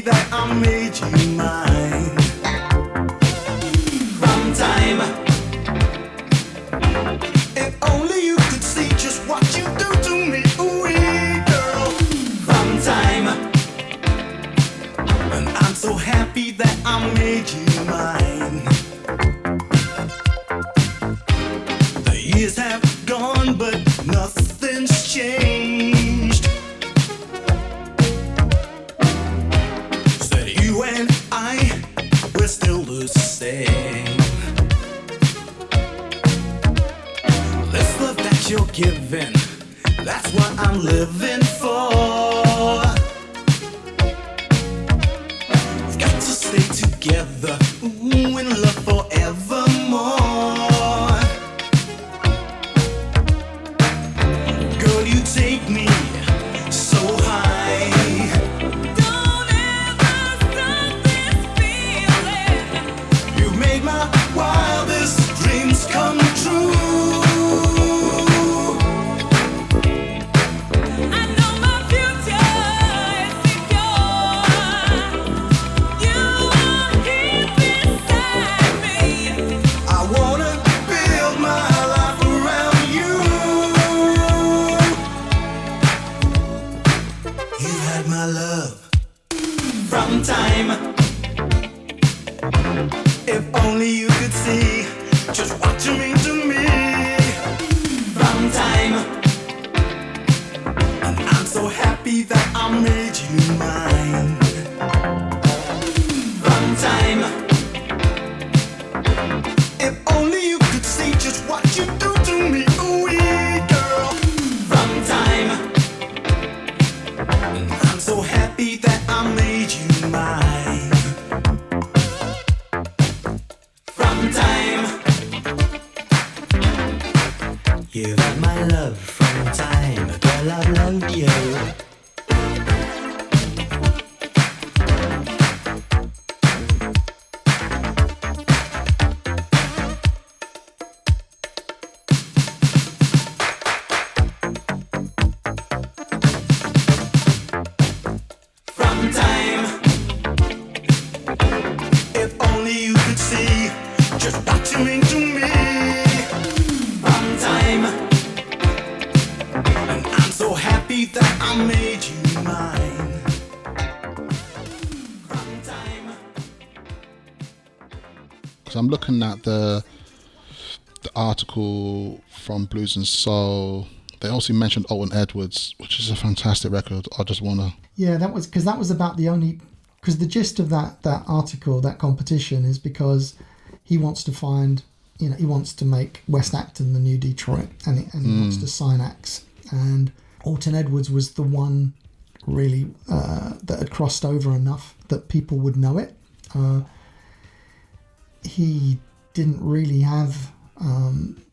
That I made you mine. From time, if only you could see just what you do to me, ooh, girl. From time, and I'm so happy that I made you mine. The years have gone, but nothing's changed. You and I, we're still the same. This love that you're giving, that's what I'm living for. We've got to stay together, ooh, in love forevermore. Girl, you take me so high. Time, if only you could see just what you mean to me. From time, and I'm so happy that I made you mine. From time, if only you could see just what you do to me, ooh, girl. From time, and I'm so happy that I made you mine. From time, you've had my love from time, girl, I've loved you. time. And I'm so happy that I made you mine. Crime time.
So I'm looking at the article from Blues and Soul. They also mentioned Alton Edwards, which is a fantastic record. I just want to...
Yeah, that was about the only... Because the gist of that article, that competition, is because he wants to find... he wants to make West Acton the new Detroit, and he wants to sign acts. And Alton Edwards was the one, really, that had crossed over enough that people would know it. He didn't really have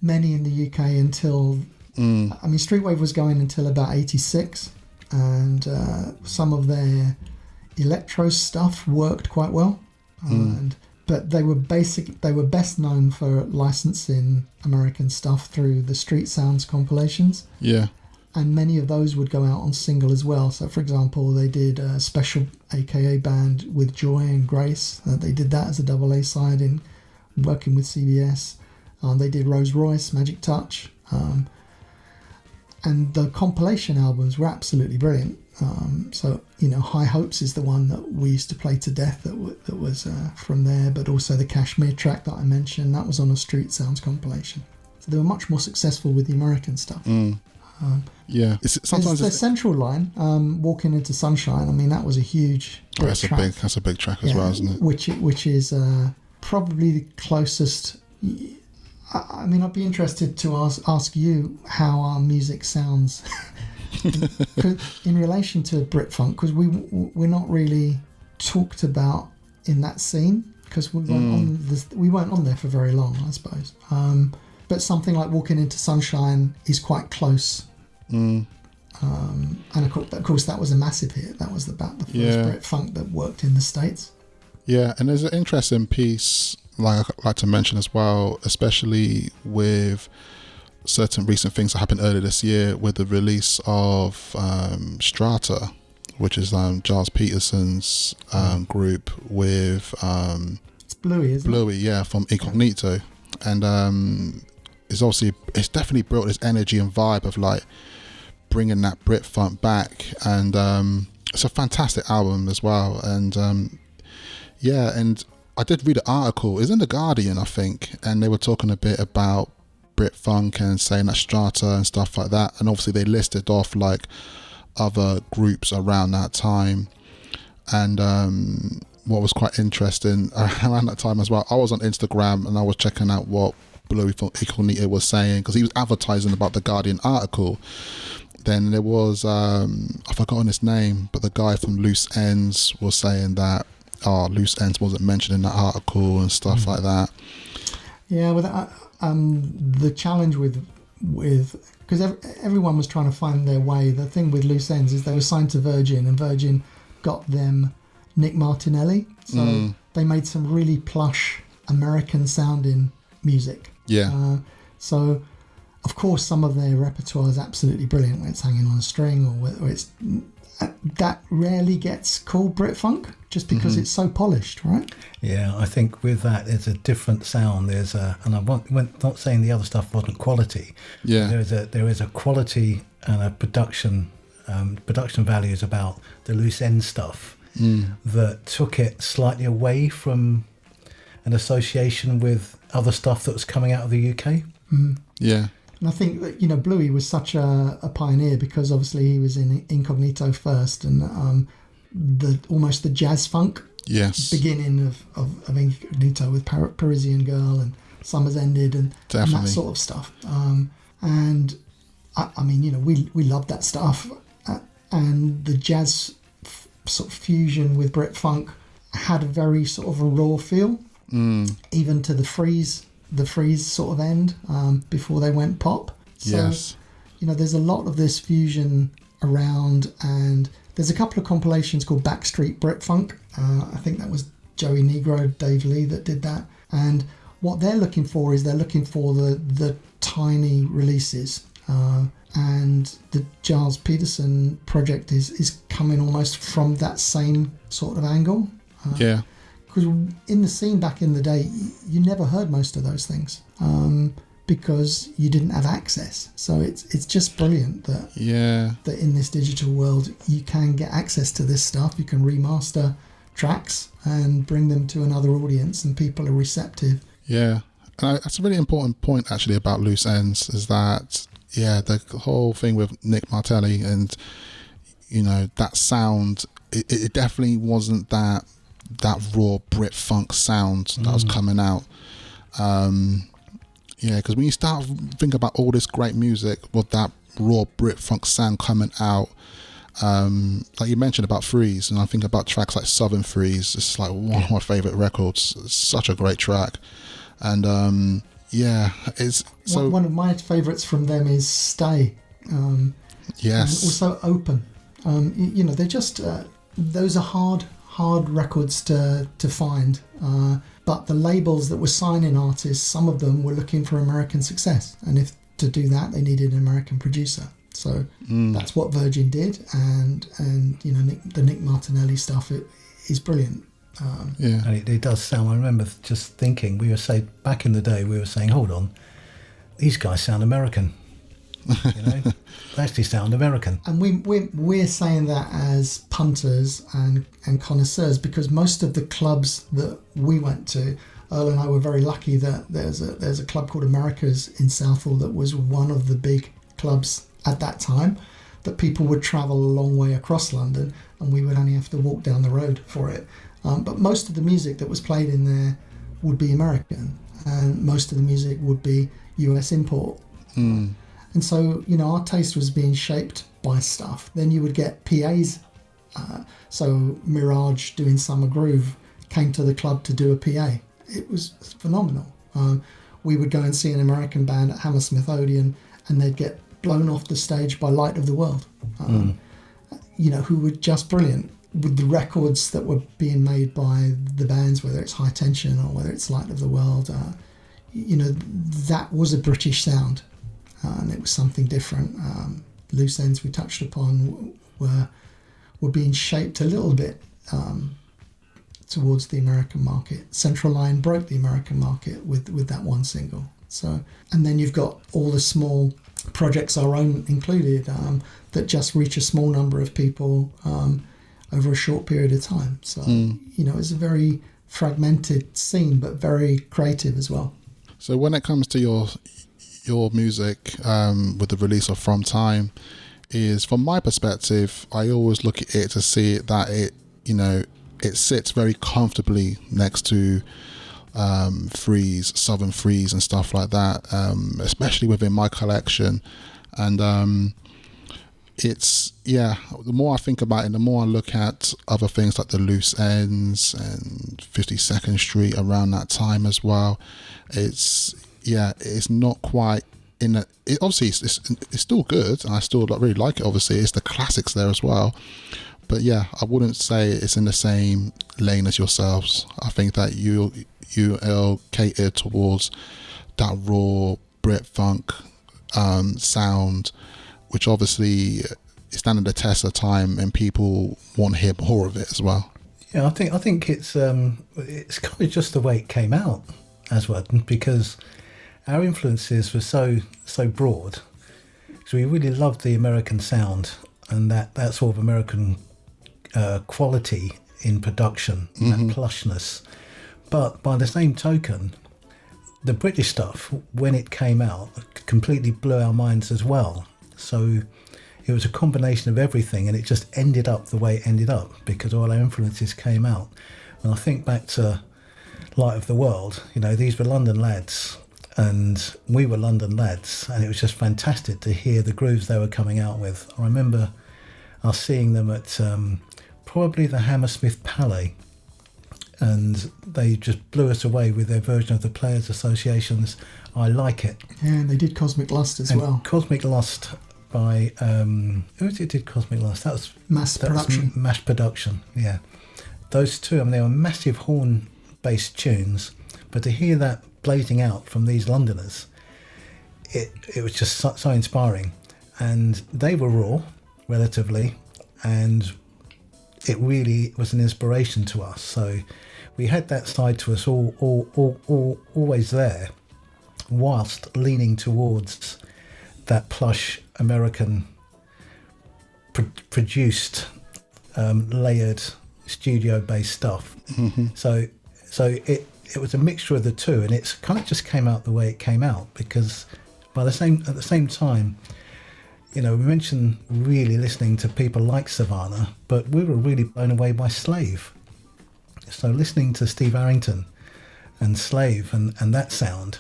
many in the UK until... I mean, Streetwave was going until about 86, and some of their electro stuff worked quite well. But they were best known for licensing American stuff through the Street Sounds compilations.
Yeah.
And many of those would go out on single as well. So, for example, they did a Special AKA Band with Joy and Grace. They did that as a double A side in working with CBS. They did Rose Royce, Magic Touch. And the compilation albums were absolutely brilliant. So, High Hopes is the one that we used to play to death that was from there, but also the Kashmir track that I mentioned, that was on a Street Sounds compilation. So they were much more successful with the American stuff.
Yeah. Sometimes
the Central Line, Walking into Sunshine, I mean, that was a huge
that's a big track as well, isn't it?
Which is probably the closest... I mean, I'd be interested to ask you how our music sounds in relation to Brit Funk, because we're not really talked about in that scene, because we weren't on there for very long, I suppose. But something like Walking into Sunshine is quite close. And of course, that was a massive hit. That was about the first Brit Funk that worked in the States.
Yeah, and there's an interesting piece like I'd like to mention as well, especially with certain recent things that happened earlier this year with the release of Strata, which is Giles Peterson's group with
it's Bluey, isn't it?
Bluey, yeah, from Incognito. And it's definitely brought this energy and vibe of like bringing that Brit Funk back, and it's a fantastic album as well. And and I did read an article, it's in the Guardian, I think, and they were talking a bit about Brit Funk and saying that Strata and stuff like that, and obviously they listed off like other groups around that time. And what was quite interesting around that time as well, I was on Instagram and I was checking out what Bluey from Incognito was saying, because he was advertising about the Guardian article. Then there was I've forgotten his name, but the guy from Loose Ends was saying that Loose Ends wasn't mentioned in that article and stuff like that.
Yeah, with the challenge with because everyone was trying to find their way. The thing with Loose Ends is they were signed to Virgin, and Virgin got them Nick Martinelli, so they made some really plush American sounding music.
Yeah.
So of course some of their repertoire is absolutely brilliant, when it's hanging on a string, or whether it's that rarely gets called Brit Funk just because it's so polished, right?
Yeah, I think with that there's a different sound. There's and I'm not saying the other stuff wasn't quality.
Yeah,
there is a quality and a production values about the Loose End stuff that took it slightly away from an association with other stuff that was coming out of the UK.
Yeah.
And I think that, Bluey was such a pioneer, because obviously he was in Incognito first, and almost the jazz funk beginning of Incognito with Parisian Girl and Summer's Ended and that sort of stuff. And I mean, we loved that stuff, and the jazz sort of fusion with Brit Funk had a very sort of a raw feel, even to the freeze sort of end, before they went pop. So, there's a lot of this fusion around, and there's a couple of compilations called Backstreet Brit Funk. I think that was Joey Negro, Dave Lee that did that. And what they're looking for is the tiny releases. And the Giles Peterson project is coming almost from that same sort of angle. Because in the scene back in the day, you never heard most of those things. because you didn't have access. So it's just brilliant that that in this digital world you can get access to this stuff. You can remaster tracks and bring them to another audience, and people are receptive.
Yeah, and that's a really important point actually about Loose Ends, is that the whole thing with Nick Martelli and that sound. It definitely wasn't that raw Brit Funk sound that was coming out. Because when you start thinking about all this great music with that raw Brit Funk sound coming out, like you mentioned about Freeze, and I think about tracks like Southern Freeze. It's like one of my favorite records. It's such a great track, and it's so
one of my favorites from them is Stay.
Yes,
and also Open. They're just those are hard records to find. But the labels that were signing artists, some of them were looking for American success, and if to do that they needed an American producer. So that's what Virgin did, and the Nick Martinelli stuff is brilliant.
And it does sound. I remember just thinking, back in the day we were saying, hold on, these guys sound American. They actually sound American.
And we're saying that as punters and connoisseurs, because most of the clubs that we went to, Earl and I were very lucky that there's a club called America's in Southall that was one of the big clubs at that time, that people would travel a long way across London and we would only have to walk down the road for it. But most of the music that was played in there would be American, and most of the music would be US import. And so, our taste was being shaped by stuff. Then you would get PAs. So Mirage doing Summer Groove came to the club to do a PA. It was phenomenal. We would go and see an American band at Hammersmith Odeon, and they'd get blown off the stage by Light of the World, who were just brilliant with the records that were being made by the bands, whether it's High Tension or whether it's Light of the World. That was a British sound. And it was something different. Loose Ends we touched upon were being shaped a little bit towards the American market. Central Line broke the American market with that one single. So, and then you've got all the small projects, our own included, that just reach a small number of people over a short period of time. So it's a very fragmented scene, but very creative as well.
So when it comes to your music with the release of From Time, is from my perspective, I always look at it to see that it sits very comfortably next to Freeze, Southern Freeze and stuff like that, especially within my collection. And it's the more I think about it, the more I look at other things like the Loose Ends and 52nd Street around that time as well. It's not quite in a. Obviously, it's still good, and I still really like it. Obviously, it's the classics there as well. But I wouldn't say it's in the same lane as yourselves. I think that you are catered towards that raw Brit Funk sound, which obviously is standing the test of time, and people want to hear more of it as well.
Yeah, I think it's kind of just the way it came out, Aswad, because our influences were so broad. So we really loved the American sound and that sort of American quality in production, that plushness. But by the same token, the British stuff, when it came out, completely blew our minds as well. So it was a combination of everything, and it just ended up the way it ended up because all our influences came out. And I think back to Light of the World, these were London lads, and we were London lads, and it was just fantastic to hear the grooves they were coming out with. I remember us seeing them at probably the Hammersmith Palais, and they just blew us away with their version of the Players Association's I Like It.
Yeah, and they did Cosmic Lust as well.
Cosmic Lust by who did Cosmic Lust? That was
Mass Production.
Yeah, those two. They were massive horn-based tunes, but to hear that blazing out from these Londoners, it was just so inspiring. And they were raw, relatively, and it really was an inspiration to us. So we had that side to us all always there. whilst leaning towards that plush American produced layered studio-based stuff. So it was a mixture of the two, and it's kind of just came out the way it came out, because at the same time, we mentioned really listening to people like Savannah, but we were really blown away by Slave. So listening to Steve Arrington and Slave and that sound,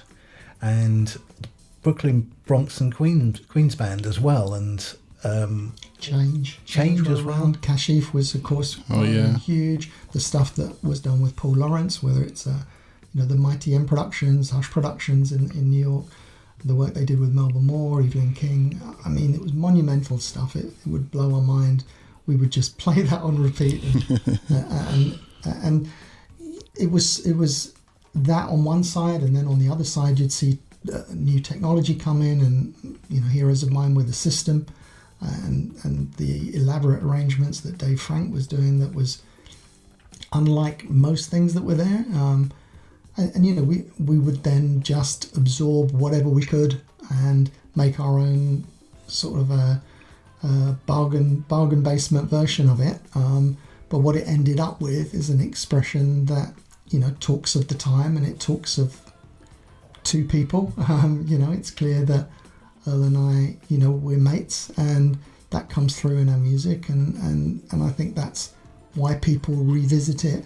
and Brooklyn, Bronx and Queens band as well, and
Change
as well.
Around. Kashif was, of course, huge. The stuff that was done with Paul Lawrence, whether it's the Mighty M Productions, Hush Productions in New York, the work they did with Melba Moore, Evelyn King. I mean, it was monumental stuff. It would blow our mind. We would just play that on repeat, and it was that on one side, and then on the other side you'd see new technology come in, and Heroes of Mine with the system. And the elaborate arrangements that Dave Frank was doing, that was unlike most things that were there. We would then just absorb whatever we could and make our own sort of a bargain basement version of it. But what it ended up with is an expression that talks of the time, and it talks of two people. It's clear that Earl and I, we're mates, and that comes through in our music, and I think that's why people revisit it.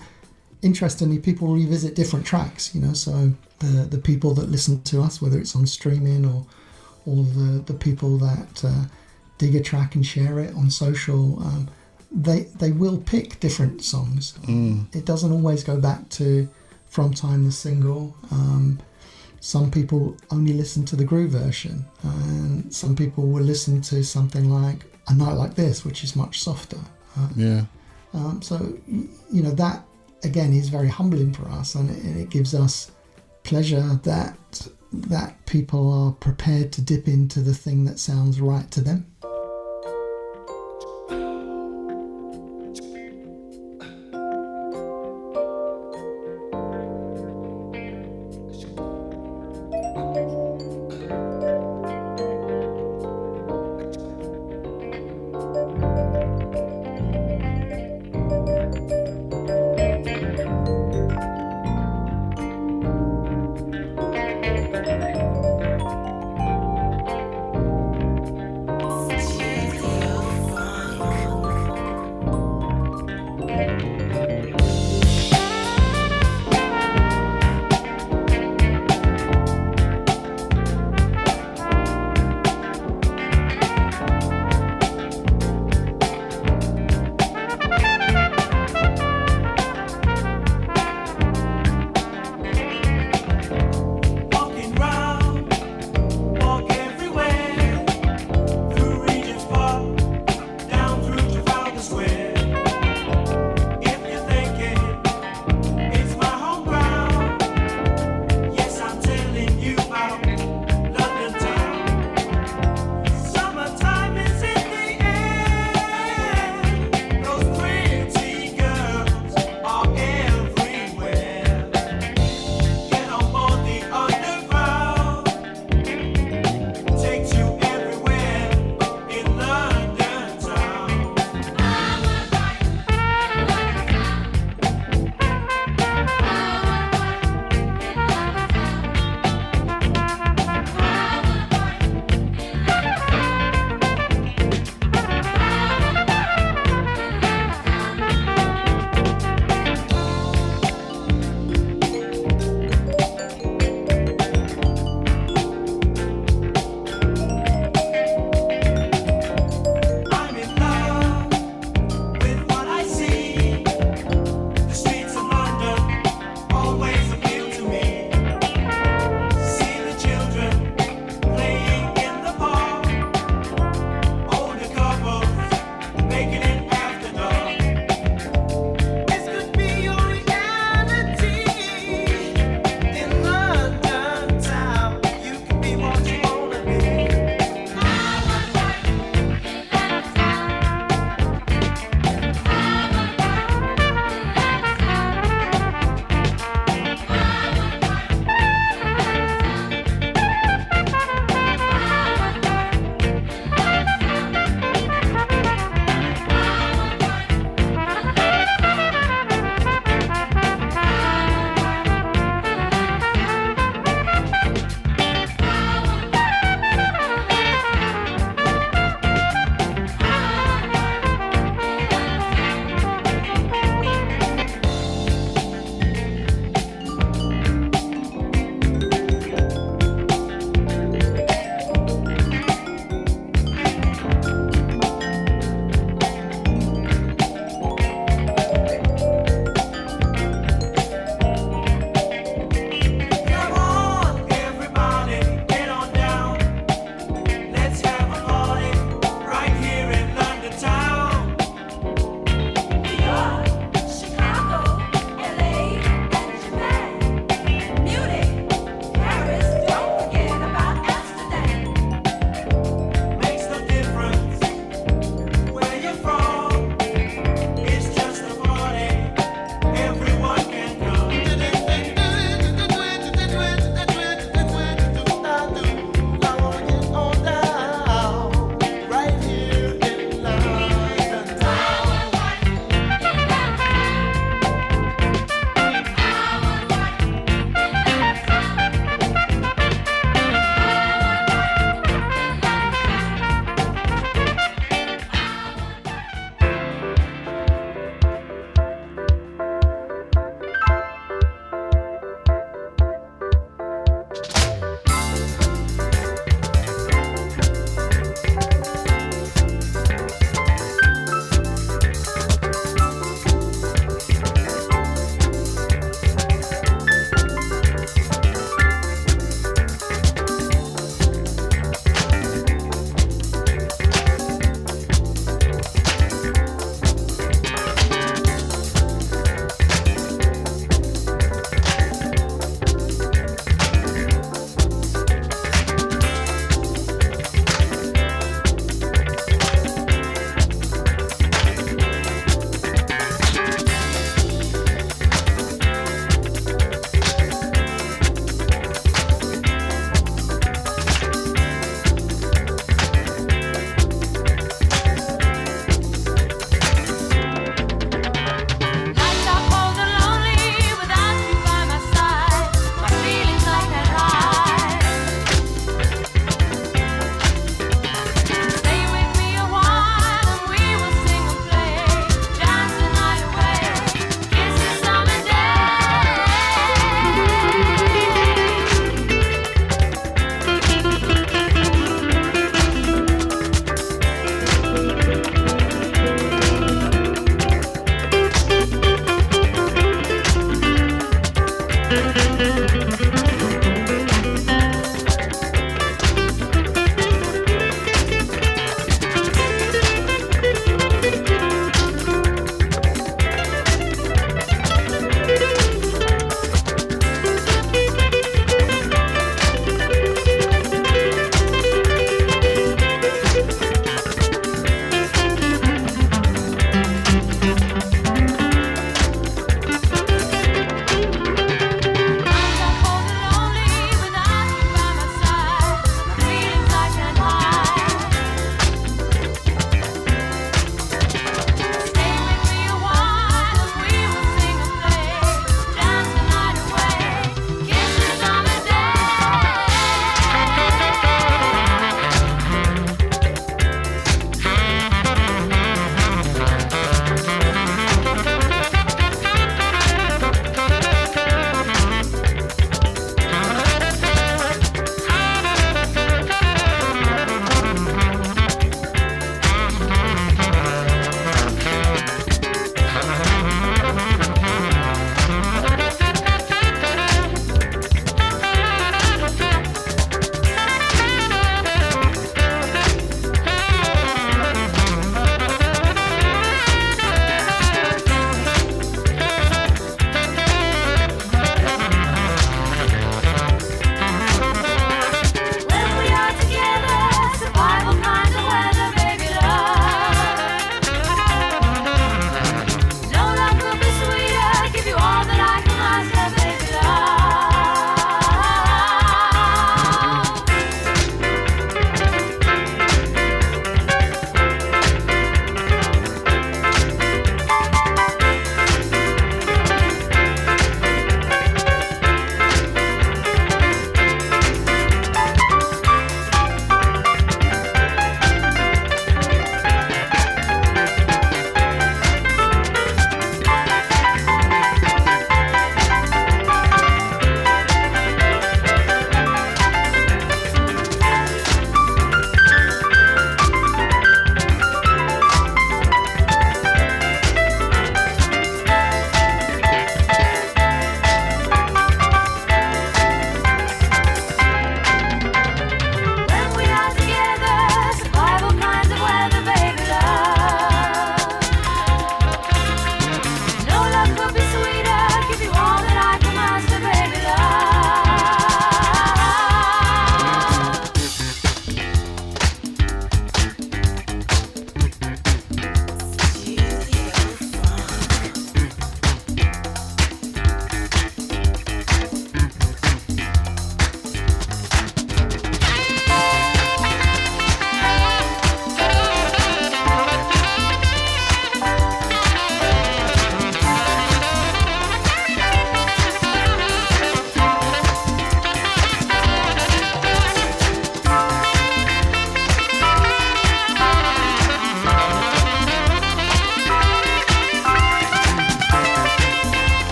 Interestingly, people revisit different tracks, so the people that listen to us, whether it's on streaming or the people that dig a track and share it on social, they will pick different songs. It doesn't always go back to From Time the single. Some people only listen to the groove version, and some people will listen to something like A Night Like This, which is much softer. So that again is very humbling for us, and it gives us pleasure that people are prepared to dip into the thing that sounds right to them.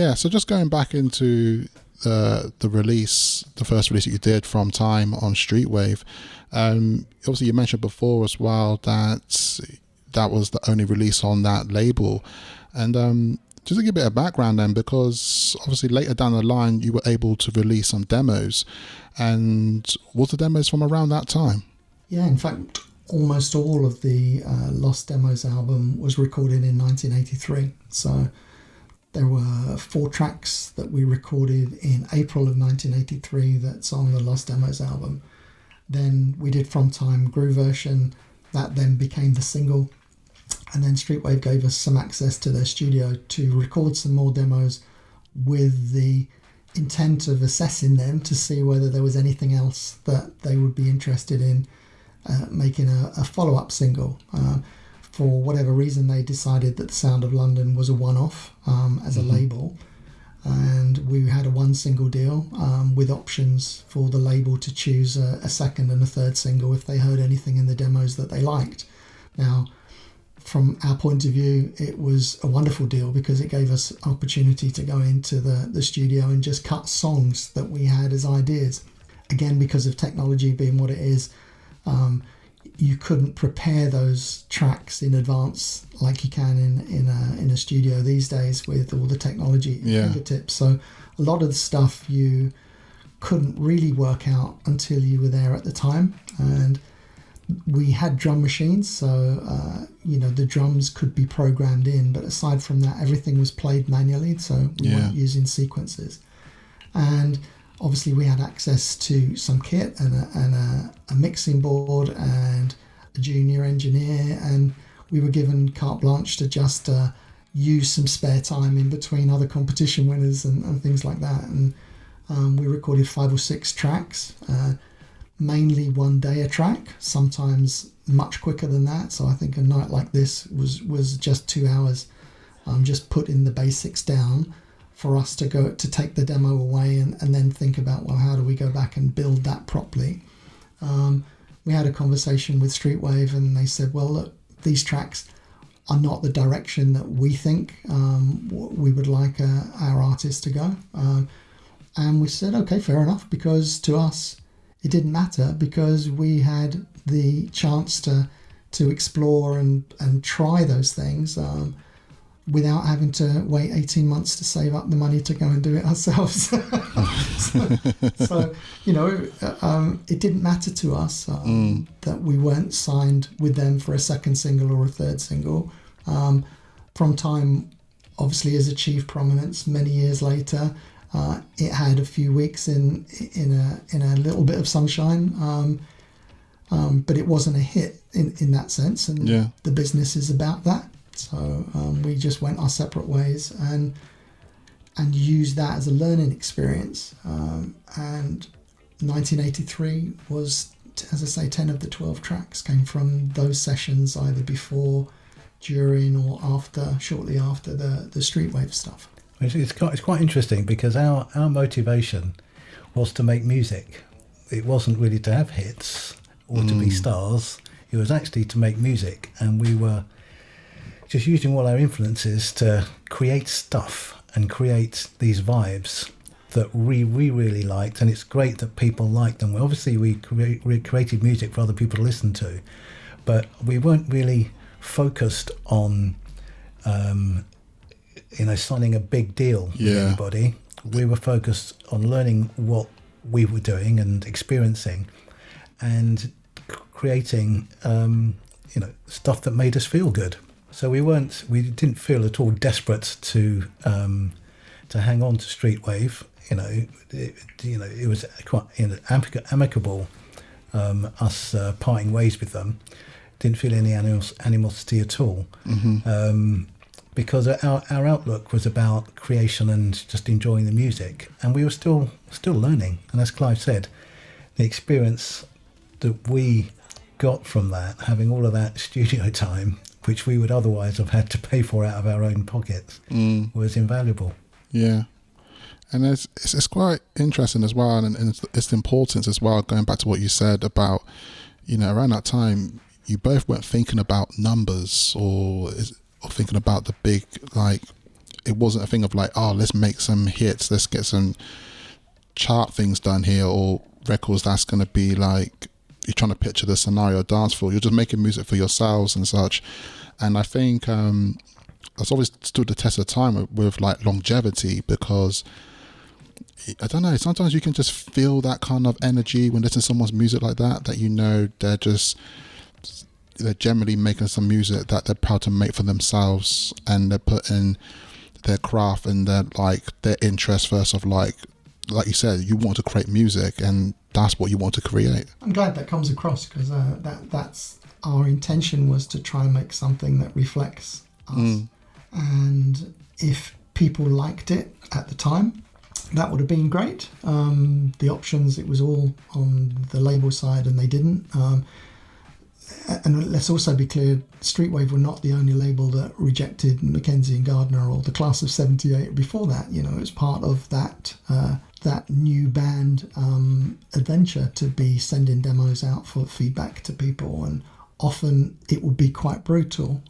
Yeah, so just going back into the release, the first release that you did from Time on Streetwave. Obviously, you mentioned before as well that was the only release on that label. And just to give a bit of background then, because obviously later down the line, you were able to release some demos. And was the demos from around that time?
Yeah, in fact, almost all of the Lost Demos album was recorded in 1983. So there were 4 tracks that we recorded in April of 1983 that's on the Lost Demos album. Then we did From Time Groove version, that then became the single. And then Streetwave gave us some access to their studio to record some more demos with the intent of assessing them to see whether there was anything else that they would be interested in making a follow-up single. For whatever reason, they decided that The Sound of London was a one-off as a label, and we had a 1 single deal with options for the label to choose a second and a third single if they heard anything in the demos that they liked. Now, from our point of view, it was a wonderful deal because it gave us opportunity to go into the studio and just cut songs that we had as ideas. Again, because of technology being what it is, you couldn't prepare those tracks in advance like you can in a studio these days with all the technology at fingertips. So a lot of the stuff you couldn't really work out until you were there at the time. And we had drum machines, so the drums could be programmed in, but aside from that, everything was played manually, so we weren't using sequences. And obviously we had access to some kit and a mixing board and a junior engineer, and we were given carte blanche to just use some spare time in between other competition winners and things like that. And we recorded 5 or 6 tracks, mainly 1 day a track, sometimes much quicker than that. So I think a night like this was just 2 hours, just putting the basics down for us to take the demo away and then think about, well, how do we go back and build that properly? We had a conversation with Streetwave and they said, well, look, these tracks are not the direction that we think we would like our artist to go. And we said, okay, fair enough, because to us, it didn't matter because we had the chance to explore and try those things without having to wait 18 months to save up the money to go and do it ourselves. so it didn't matter to us that we weren't signed with them for a second single or a third single. From Time obviously has achieved prominence many years later. It had a few weeks in a little bit of sunshine, but it wasn't a hit in that sense, and the business is about that. So we just went our separate ways and used that as a learning experience. And 1983 was, as I say, 10 of the 12 tracks came from those sessions, either before, during, or after, shortly after the Streetwave stuff.
It's quite interesting because our motivation was to make music. It wasn't really to have hits or to be stars. It was actually to make music, and we were just using all our influences to create stuff and create these vibes that we really liked. And it's great that people liked them. Obviously, we created music for other people to listen to, but we weren't really focused on signing a big deal with anybody. We were focused on learning what we were doing and experiencing and creating stuff that made us feel good. So we didn't feel at all desperate to hang on to Streetwave. It was quite amicable, us parting ways with them. Didn't feel any animosity at all. Because our outlook was about creation and just enjoying the music, and we were still learning. And as Clive said, the experience that we got from that, having all of that studio time, which we would otherwise have had to pay for out of our own pockets, was invaluable. Yeah,
and it's quite interesting as well, and it's the importance as well. Going back to what you said about, around that time, you both weren't thinking about numbers or thinking about the big it wasn't a thing of like, oh, let's make some hits, let's get some chart things done here, or records that's going to be like, you're trying to picture the scenario dance floor. You're just making music for yourselves and such. And I think that's always stood the test of time with like longevity, because I don't know, sometimes you can just feel that kind of energy when listening to someone's music like that you know they're generally making some music that they're proud to make for themselves, and they're putting their craft and their interest first, of like you said, you want to create music and that's what you want to create.
I'm glad that comes across, because that's our intention, was to try and make something that reflects us. And if people liked it at the time, that would have been great. The options, it was all on the label side, and they didn't. And let's also be clear, Streetwave were not the only label that rejected McKenzie and Gardiner or the class of 78 before that. You know, it was part of that new band adventure to be sending demos out for feedback to people, and often it would be quite brutal.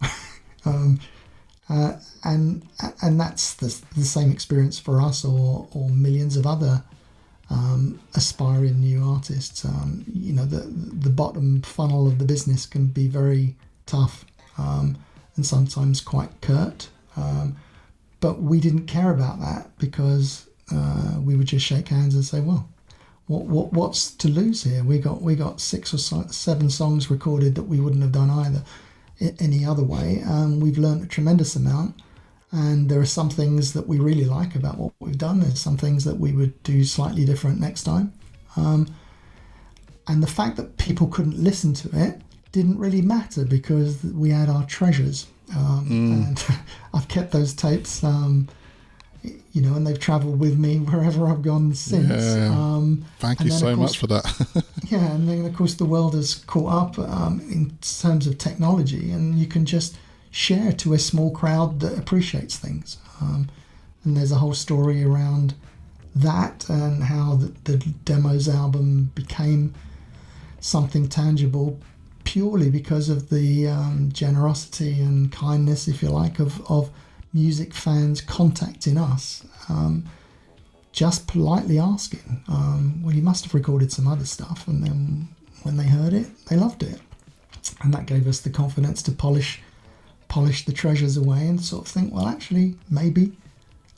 And that's the same experience for us or millions of other aspiring new artists. You know, the bottom funnel of the business can be very tough and sometimes quite curt. But we didn't care about that, because we would just shake hands and say, well, what's to lose here? We got 6 or 7 songs recorded that we wouldn't have done either any other way. We've learned a tremendous amount, and there are some things that we really like about what we've done. There's some things that we would do slightly different next time. And the fact that people couldn't listen to it didn't really matter, because we had our treasures. And I've kept those tapes, you know, and they've travelled with me wherever I've gone since.
Yeah. Thank you so much for that.
Yeah, and then of course the world has caught up in terms of technology, and you can just share to a small crowd that appreciates things. And there's a whole story around that, and how the Demos album became something tangible purely because of the generosity and kindness, if you like, of music fans contacting us, just politely asking, well, you must have recorded some other stuff. And then when they heard it, they loved it. And that gave us the confidence to polish the treasures away and sort of think, well, actually, maybe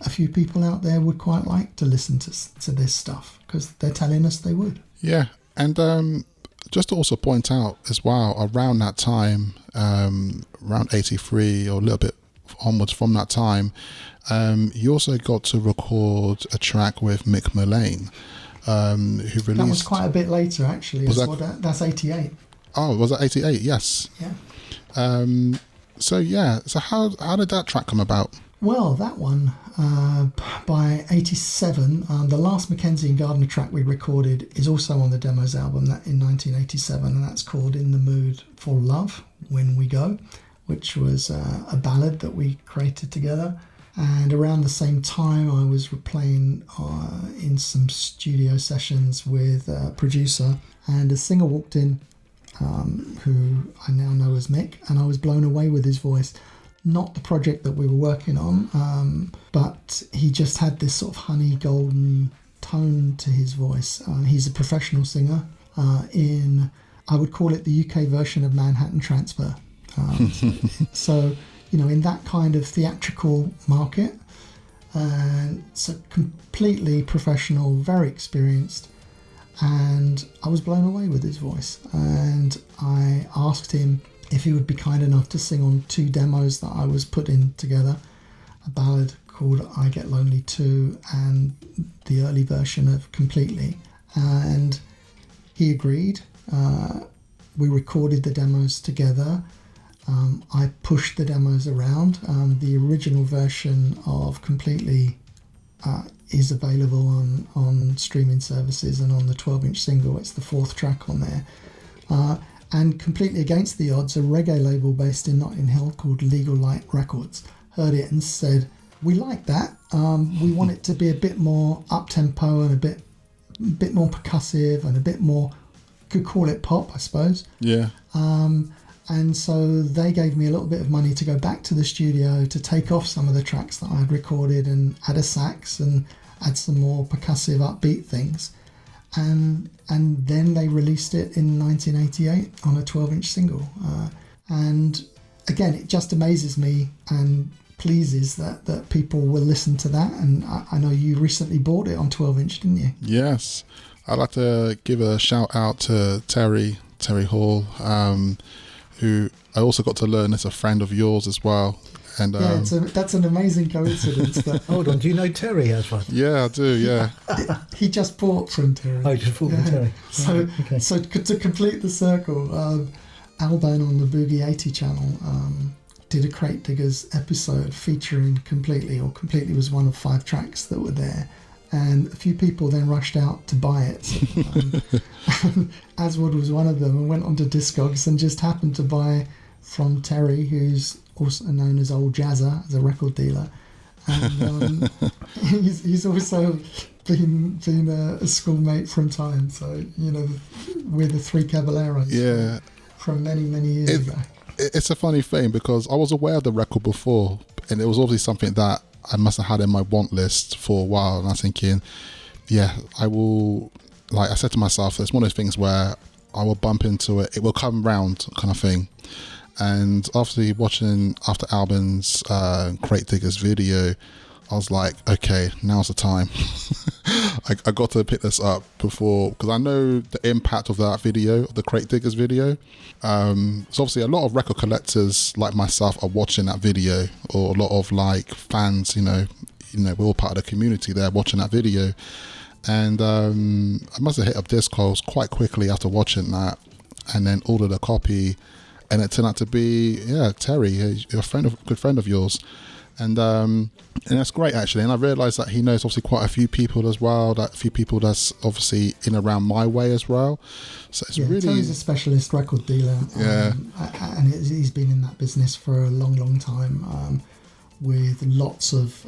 a few people out there would quite like to listen to this stuff, because they're telling us they would.
Yeah, and just to also point out as well, around that time, around 83 or a little bit onwards from that time, you also got to record a track with Mick Mullane, who released...
That was quite a bit later, actually. That's 88.
Oh, was that 88? Yes.
Yeah.
So how did that track come about?
Well, that one, by 87, the last McKenzie and Gardiner track we recorded is also on the Demos album that in 1987, and that's called In the Mood for Love, When We Go, which was a ballad that we created together. And around the same time, I was playing in some studio sessions with a producer, and a singer walked in who I now know as Mick, and I was blown away with his voice. Not the project that we were working on, but he just had this sort of honey golden tone to his voice. He's a professional singer in, I would call it the UK version of Manhattan Transfer. So, you know, in that kind of theatrical market, so completely professional, very experienced, and I was blown away with his voice. And I asked him if he would be kind enough to sing on 2 demos that I was putting together, a ballad called I Get Lonely Too and the early version of Completely. And he agreed. We recorded the demos together. I pushed the demos around. The original version of Completely is available on streaming services and on the 12-inch single. It's the 4th track on there. And completely against the odds, a reggae label based in Notting Hill called Legal Light Records heard it and said, we like that. We want it to be a bit more up-tempo and a bit more percussive and a bit more, could call it pop, I suppose.
Yeah.
And so they gave me a little bit of money to go back to the studio to take off some of the tracks that I had recorded and add a sax and add some more percussive upbeat things. And then they released it in 1988 on a 12-inch single. And again, it just amazes me and pleases that people will listen to that. And I know you recently bought it on 12-inch, didn't you?
Yes. I'd like to give a shout out to Terry Hall, who I also got to learn is a friend of yours as well. And
yeah, that's an amazing coincidence.
Hold on, do you know Terry Aswad?
Yeah, I do, yeah.
He just bought from Terry.
Oh, just bought from Terry.
So,
right, okay.
So to complete the circle, Alban on the Boogie 80 channel did a Crate Diggers episode featuring Completely was one of 5 tracks that were there. And a few people then rushed out to buy it. Aswad was one of them and went onto Discogs and just happened to buy from Terry, who's also known as Old Jazzer, as a record dealer. And he's also been a schoolmate from time. So, you know, we're the 3 Caballeros from many, many years ago.
It's a funny thing because I was aware of the record before, and it was obviously something that I must have had in my want list for a while, and I was thinking, yeah, I will, like I said to myself, it's one of those things where I will bump into it, it will come round kind of thing. And after Alban's Crate Diggers video, I was like, okay, now's the time. I got to pick this up before, because I know the impact of that video, the Crate Diggers video. So obviously a lot of record collectors like myself are watching that video, or a lot of like fans, you know, we're all part of the community there watching that video. And I must have hit up Discogs quite quickly after watching that, and then ordered a copy. And it turned out to be, Terry, a good friend of yours. And that's great, actually. And I realised that he knows obviously quite a few people as well, that a few people that's obviously in around my way as well. So it's really...
Terry's a specialist record dealer. And he's been in that business for a long, long time, with lots of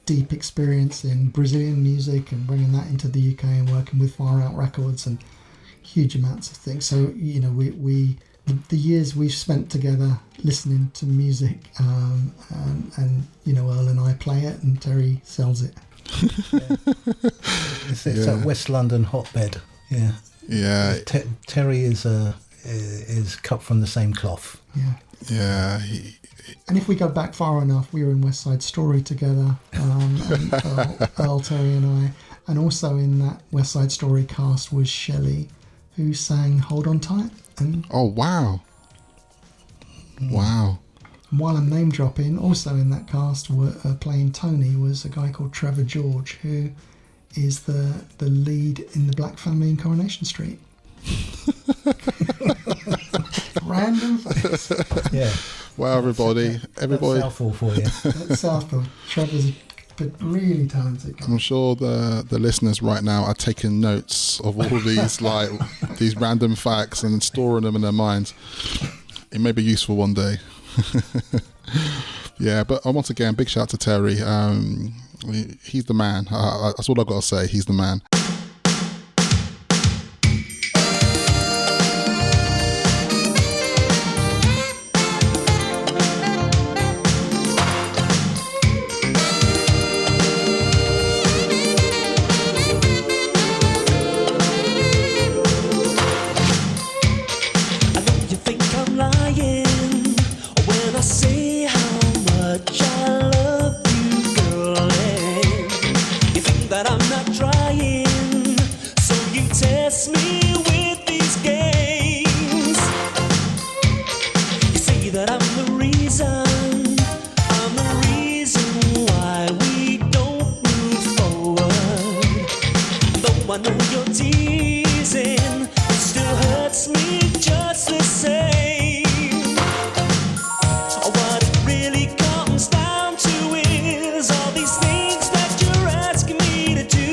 deep experience in Brazilian music and bringing that into the UK and working with Far Out Records and huge amounts of things. So, you know, the years we've spent together listening to music, and you know, Earl and I play it and Terry sells it.
It's a West London hotbed. Terry is cut from the same cloth.
And if we go back far enough, we were in West Side Story together, and Earl, Terry and I, and also in that West Side Story cast was Shelley, who sang Hold On Tight.
Oh, wow. Wow.
While I'm name dropping, also in that cast playing Tony was a guy called Trevor George, who is the lead in the Black Family in Coronation Street. Random facts.
Yeah.
Wow, everybody.
That's Southall for you.
That's Southall. Trevor's a really talented guy.
I'm sure the listeners right now are taking notes of all these like these random facts and storing them in their minds. It may be useful one day. Yeah, but once again, big shout out to Terry. He's the man. That's all I've got to say. He's the man.
What it really comes down to is all these things that you're asking me to do.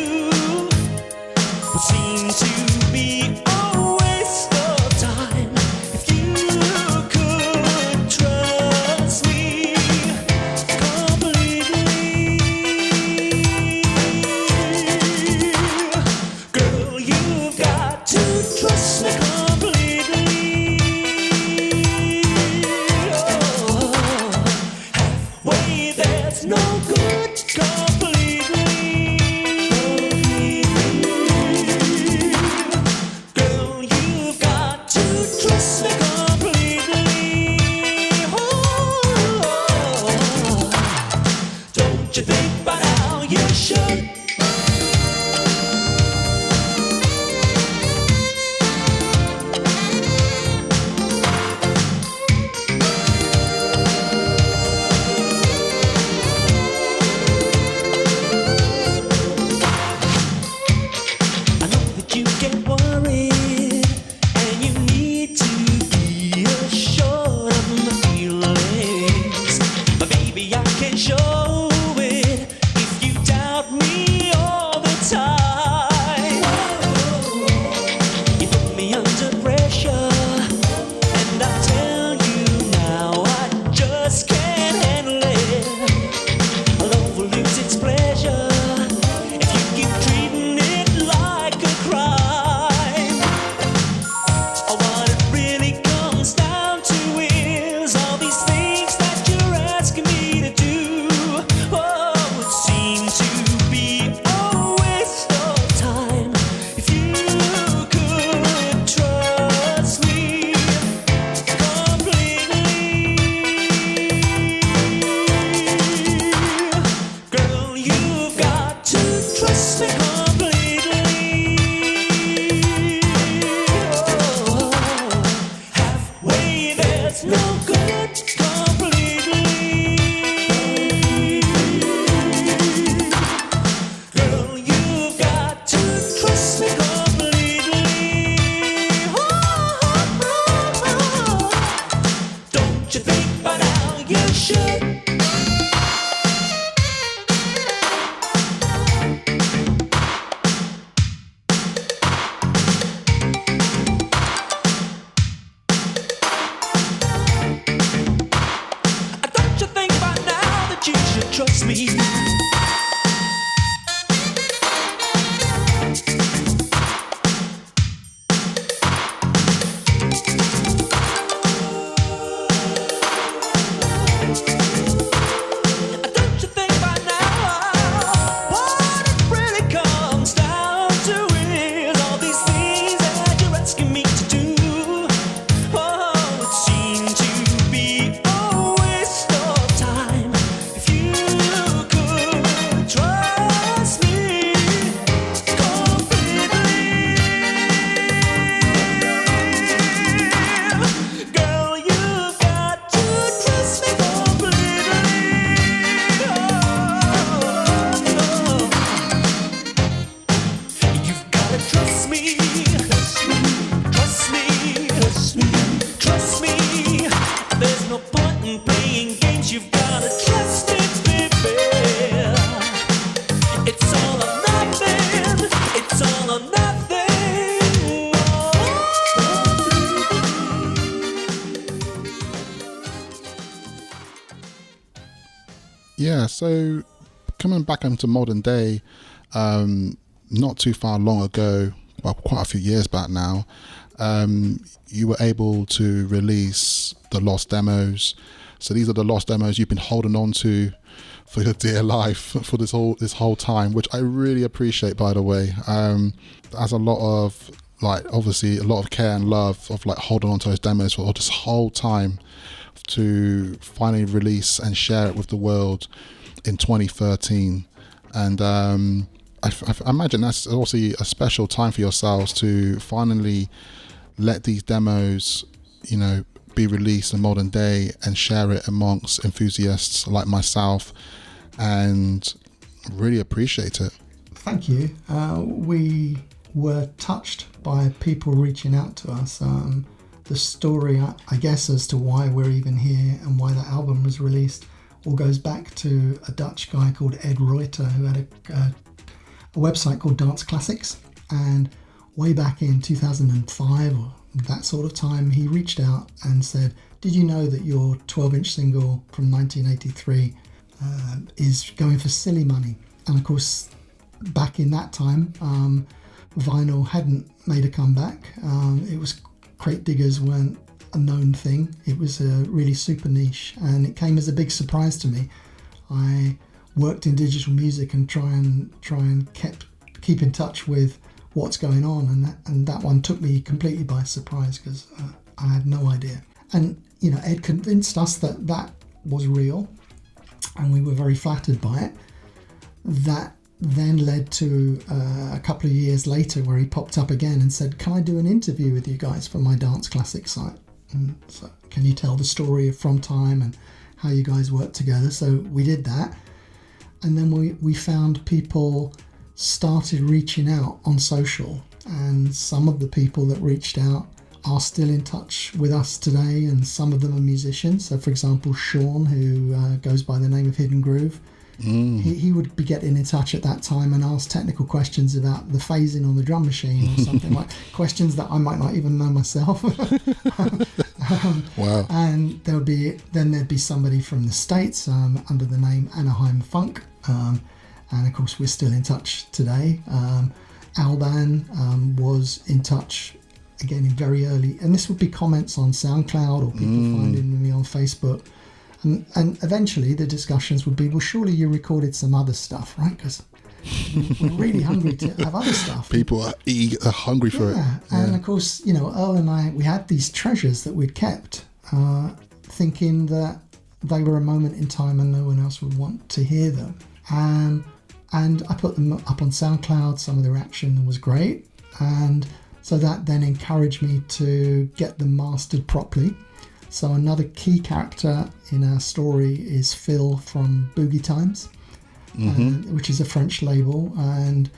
trust me completely. Oh, halfway there's no good completely. Girl, you've got to trust me completely. Oh, don't you think by now you should? Don't you think by now that you should trust me? Don't you think by now what it really comes down to is all these things that you're asking me to do? Oh, it seemed to be a waste of time if you could trust me completely. Girl, you've got to trust me completely. You've got to trust me. Trust me. Trust me. Trust me. There's no point in playing games. You've got to trust it, baby. It's all or nothing. It's all or nothing.
Yeah, so coming back into modern day, not too far long ago, well, quite a few years back now, you were able to release the lost demos. So these are the lost demos you've been holding on to for your dear life for this whole time, which I really appreciate, by the way. There's a lot of, like, obviously a lot of care and love of like holding on to those demos for this whole time to finally release and share it with the world in 2013. And I imagine that's also a special time for yourselves to finally let these demos, you know, be released in modern day and share it amongst enthusiasts like myself, and really appreciate it.
Thank you. We were touched by people reaching out to us. The story, I guess, as to why we're even here and why that album was released all goes back to a Dutch guy called Ed Reuter, who had a website called Dance Classics. And way back in 2005 or that sort of time, he reached out and said, did you know that your 12-inch single from 1983 is going for silly money? And of course, back in that time, vinyl hadn't made a comeback. It was crate diggers weren't a known thing. It was really super niche, and it came as a big surprise to me. I worked in digital music and try and keep in touch with what's going on, and that one took me completely by surprise because I had no idea. And you know, Ed convinced us that was real, and we were very flattered by it. That then led to a couple of years later where he popped up again and said, can I do an interview with you guys for my Dance Classic site? And so, can you tell the story of From Time and how you guys worked together? So we did that, and then we found people started reaching out on social, and some of the people that reached out are still in touch with us today, and some of them are musicians. So for example, Sean, who goes by the name of Hidden Groove, he would be getting in touch at that time and ask technical questions about the phasing on the drum machine or something, like questions that I might not even know myself.
Wow. And
there'd be somebody from the States under the name Anaheim Funk, and of course we're still in touch today. Alban was in touch again in very early, and this would be comments on SoundCloud or people finding me on Facebook. And eventually the discussions would be, well, surely you recorded some other stuff, right? Because we're really hungry to have other stuff.
People are hungry for it.
Yeah, and of course, you know, Earl and I, we had these treasures that we'd kept, thinking that they were a moment in time and no one else would want to hear them. And and I put them up on SoundCloud. Some of the reaction was great, and so that then encouraged me to get them mastered properly. So another key character in our story is Phil from Boogie Times, which is a French label, and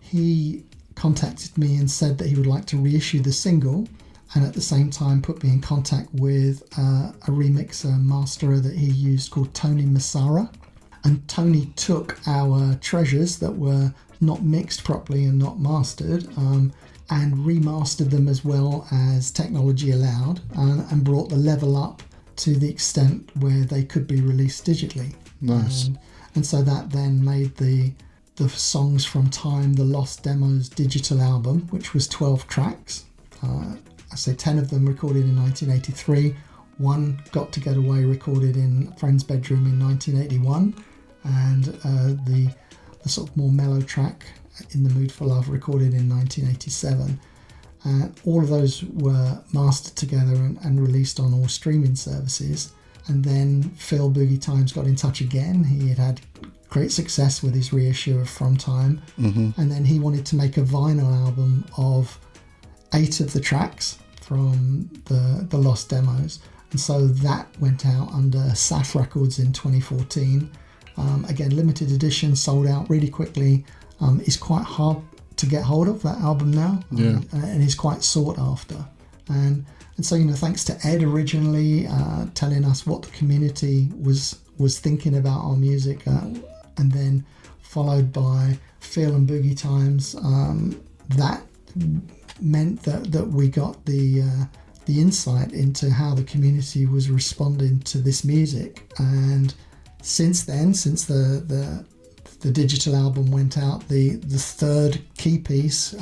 he contacted me and said that he would like to reissue the single, and at the same time put me in contact with a remixer masterer that he used called Tony Massara. And Tony took our treasures that were not mixed properly and not mastered, and remastered them as well as technology allowed, and brought the level up to the extent where they could be released digitally.
Nice.
And so that then made the songs from Time, the Lost Demos digital album, which was 12 tracks. I say 10 of them recorded in 1983. One Got to Get Away recorded in a friend's bedroom in 1981. And the sort of more mellow track, In the Mood for Love, recorded in 1987. All of those were mastered together and released on all streaming services. And then Phil Boogie Times got in touch again. He had great success with his reissue of From Time. And then he wanted to make a vinyl album of 8 of the tracks from the Lost Demos. And so that went out under SAF Records in 2014. Again, limited edition, sold out really quickly. It's quite hard to get hold of, that album now. And it's quite sought after. And so, thanks to Ed originally telling us what the community was thinking about our music, and then followed by Phil and Boogie Times, that meant that we got the insight into how the community was responding to this music. And since then, since the digital album went out, the third key piece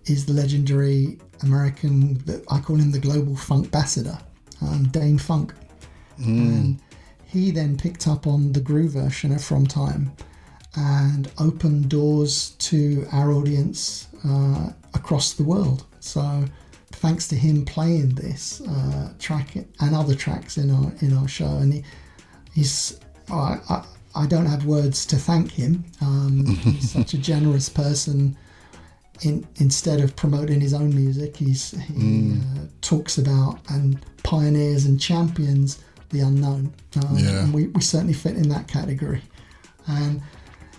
is the legendary American, I call him the global funk ambassador, Dane Funk. And he then picked up on the groove version of From Time and opened doors to our audience across the world. So thanks to him playing this track and other tracks in our show, and he's I don't have words to thank him. He's such a generous person. Instead of promoting his own music, he talks about and pioneers and champions the unknown. And we certainly fit in that category. And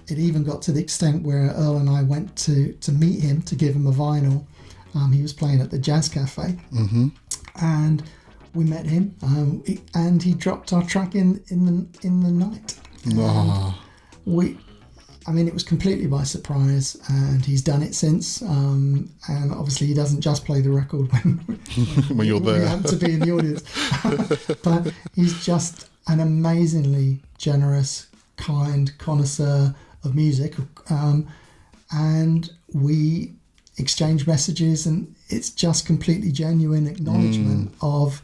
it even got to the extent where Earl and I went to meet him to give him a vinyl. He was playing at the Jazz Cafe, and we met him, and he dropped our track in the night. It was completely by surprise, and he's done it since. And obviously, he doesn't just play the record when
you're there.
We happen to be in the audience, but he's just an amazingly generous, kind connoisseur of music. And we exchange messages, and it's just completely genuine acknowledgement of,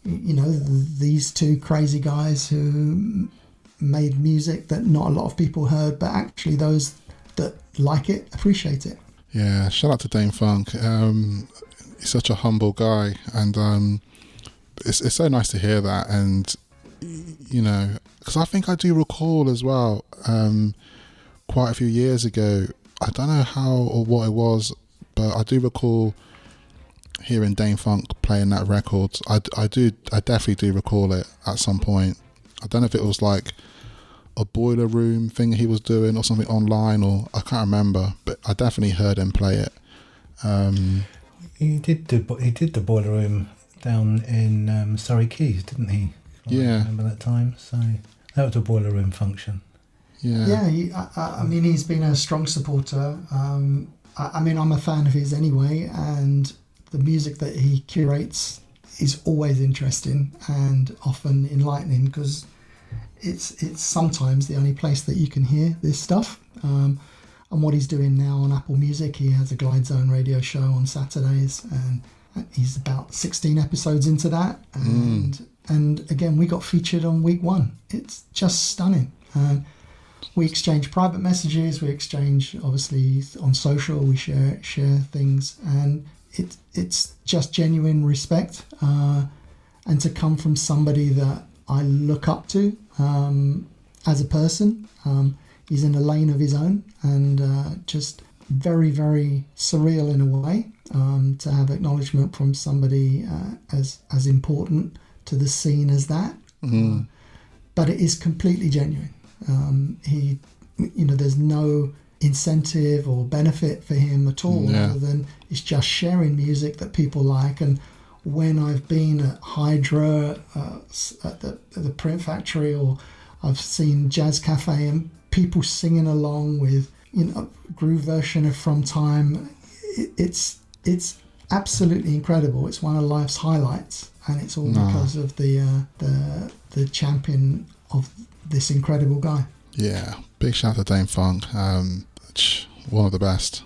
these two crazy guys who made music that not a lot of people heard, but actually those that like it appreciate it.
Yeah, shout out to Dane Funk. He's such a humble guy, and it's so nice to hear that. And because I think I do recall as well, quite a few years ago, I don't know how or what it was, but I do recall hearing Dane Funk playing that record. I definitely do recall it at some point. I don't know if it was like a boiler room thing he was doing or something online, or I can't remember, but I definitely heard him play it.
He did the boiler room down in Surrey Quays, didn't he? I remember that time. So that was a boiler room function.
Yeah. He's been a strong supporter. I'm a fan of his anyway, and the music that he curates is always interesting and often enlightening, because it's sometimes the only place that you can hear this stuff. And what he's doing now on Apple Music, he has a Glide Zone radio show on Saturdays, and he's about 16 episodes into that. And again, we got featured on week 1. It's just stunning. We exchange private messages, we exchange obviously on social, we share things, and it's just genuine respect, and to come from somebody that I look up to as a person. he's in a lane of his own, and just very, very surreal in a way to have acknowledgement from somebody as important to the scene as that. But it is completely genuine. There's no incentive or benefit for him at all, other than it's just sharing music that people like. And when I've been at Hydra, at the Print Factory, or I've seen Jazz Cafe and people singing along with groove version of From Time, it's absolutely incredible. It's one of life's highlights, and it's all because of the champion of this incredible guy.
Yeah, big shout out to Dame Funk. One of the best.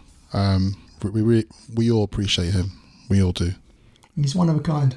We all appreciate him. We all do.
He's one of a kind.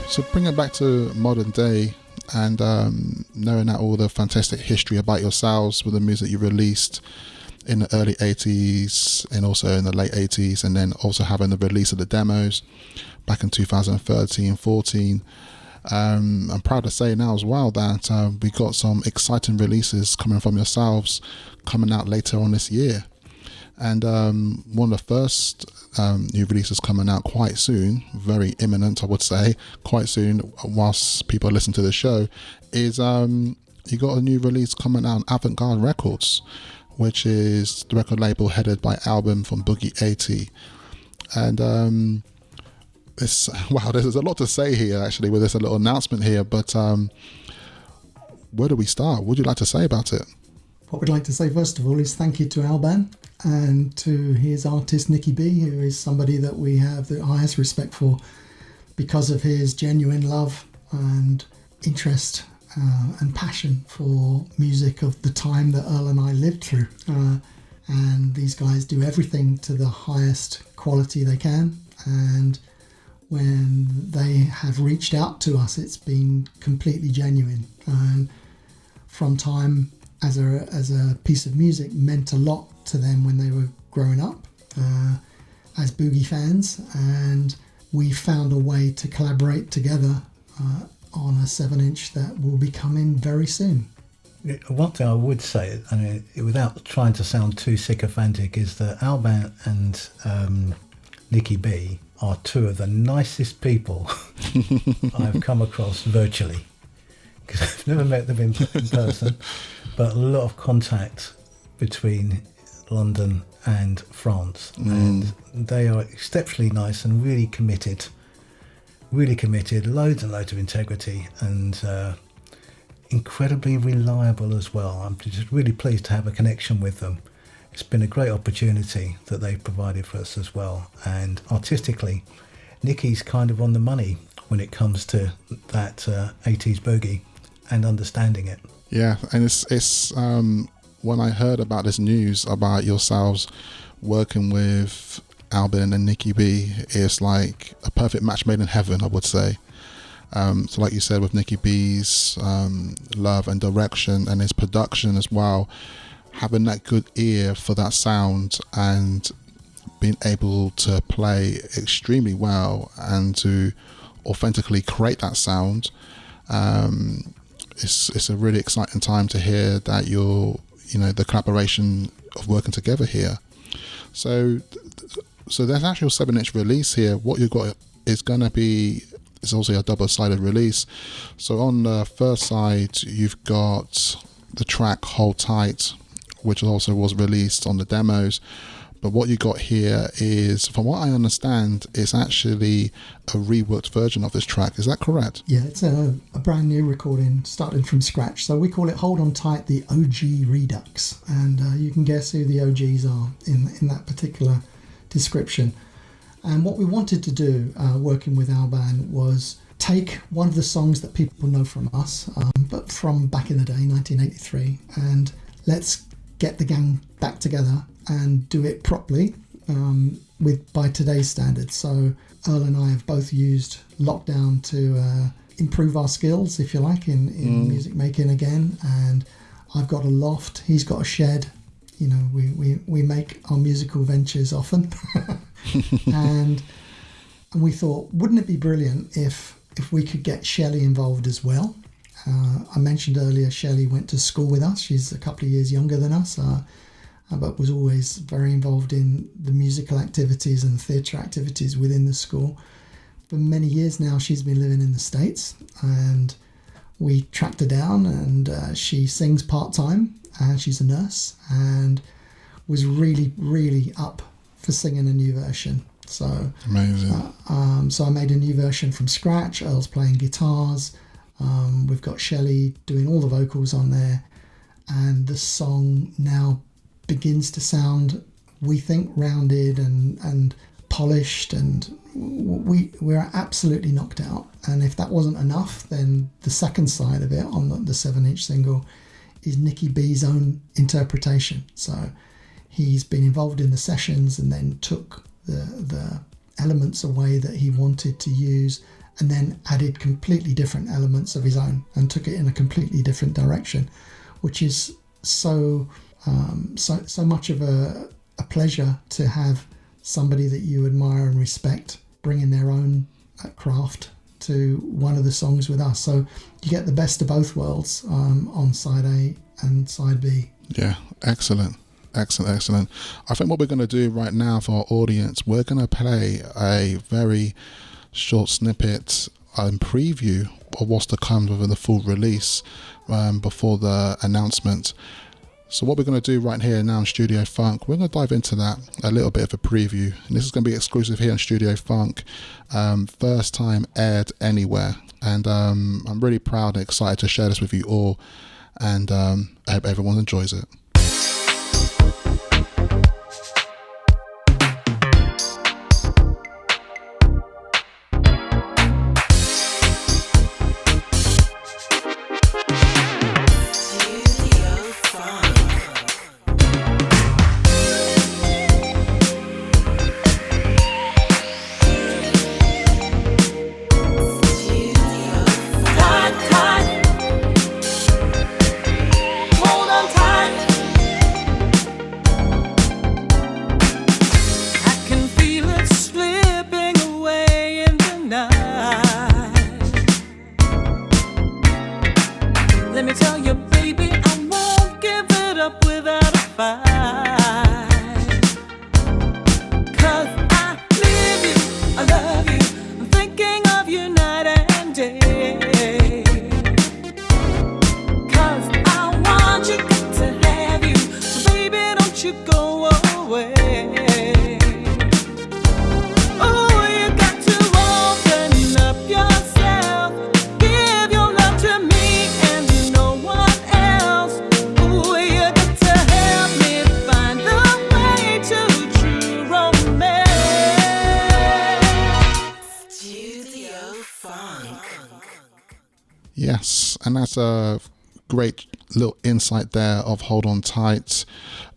So bring it back to modern day, and knowing that all the fantastic history about yourselves with the music you released in the early 80s and also in the late 80s, and then also having the release of the demos back in 2013-14. I'm proud to say now as well that we got some exciting releases coming from yourselves coming out later on this year. And one of the first new releases coming out quite soon, very imminent I would say, quite soon whilst people listen to the show, is you got a new release coming out on Avant Records, which is the record label headed by Album from Boogie 80. And there's a lot to say here actually with this little announcement here, but where do we start? What would you like to say about it?
What we'd like to say first of all is thank you to Alban and to his artist Nicky B, who is somebody that we have the highest respect for because of his genuine love and interest and passion for music of the time that Earl and I lived through. And these guys do everything to the highest quality they can, and when they have reached out to us, it's been completely genuine. And from time as a piece of music meant a lot to them when they were growing up as Boogie fans, and we found a way to collaborate together on a 7-inch that will be coming very soon.
One thing I would say, I mean, without trying to sound too sycophantic, is that Alban and Nicky B are two of the nicest people I've come across virtually, because I've never met them in person, but a lot of contact between London and France, and they are exceptionally nice and really committed, loads and loads of integrity, and incredibly reliable as well. I'm just really pleased to have a connection with them. It's been a great opportunity that they've provided for us as well, and artistically Nicky's kind of on the money when it comes to that 80s boogie and understanding it.
Yeah, and it's when I heard about this news about yourselves working with Alban and Nicky B, it's like a perfect match made in heaven, I would say. So like you said, with Nicky B's love and direction and his production as well, having that good ear for that sound and being able to play extremely well and to authentically create that sound, it's a really exciting time to hear that the collaboration of working together here. So there's actually a 7-inch release here. What you've got is going to be, it's also a double-sided release. So on the first side, you've got the track Hold Tight, which also was released on the demos. But what you got here is, from what I understand, it's actually a reworked version of this track. Is that correct?
Yeah, it's a brand new recording, started from scratch. So we call it Hold On Tight, the OG Redux. And you can guess who the OGs are in that particular description. And what we wanted to do, working with Alban, was take one of the songs that people know from us, but from back in the day, 1983, and let's get the gang back together and do it properly by today's standards. So Earl and I have both used lockdown to improve our skills, if you like, in music making again. And I've got a loft, he's got a shed. You know, we make our musical ventures often. and we thought, wouldn't it be brilliant if we could get Shelley involved as well? I mentioned earlier, Shelley went to school with us. She's a couple of years younger than us, but was always very involved in the musical activities and theatre activities within the school. For many years now, she's been living in the States, and we tracked her down, and she sings part-time, and she's a nurse, and was really, really up for singing a new version. So
amazing.
So I made a new version from scratch. Earl's playing guitars. We've got Shelley doing all the vocals on there, and the song now begins to sound, we think, rounded and polished, and we're absolutely knocked out. And if that wasn't enough, then the second side of it on the 7-inch single is Nicky B's own interpretation. So he's been involved in the sessions and then took the elements away that he wanted to use and then added completely different elements of his own and took it in a completely different direction, which is so much of a pleasure to have somebody that you admire and respect bringing their own craft to one of the songs with us. So you get the best of both worlds on side A and side B. Yeah,
excellent. I think what we're going to do right now for our audience, we're going to play a very short snippet and preview of what's to come with the full release before the announcement. So what we're going to do right here now in Studio Funk, we're going to dive into that, a little bit of a preview. And this is going to be exclusive here in Studio Funk, first time aired anywhere. And I'm really proud and excited to share this with you all. And I hope everyone enjoys it. Yes, and that's a great little insight there of Hold On Tight,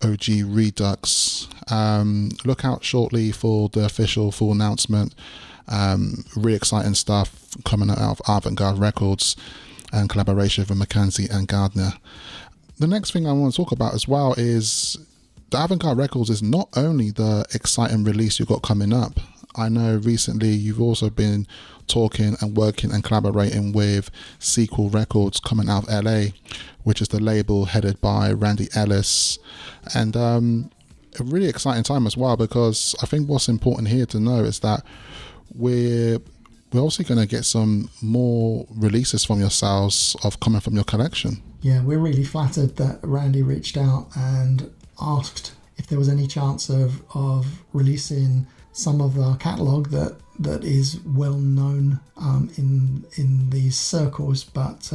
OG Redux. Look out shortly for the official full announcement. Really exciting stuff coming out of Avant Records and collaboration with McKenzie and Gardiner. The next thing I want to talk about as well is the Avant Records is not only the exciting release you've got coming up. I know recently you've also been talking and working and collaborating with CQQL Records coming out of LA, which is the label headed by Randy Ellis. And a really exciting time as well, because I think what's important here to know is that we're also going to get some more releases from yourselves of coming from your collection. Yeah, we're really flattered that Randy reached out and asked if there was any chance of releasing some of our catalogue that is well known in these circles, but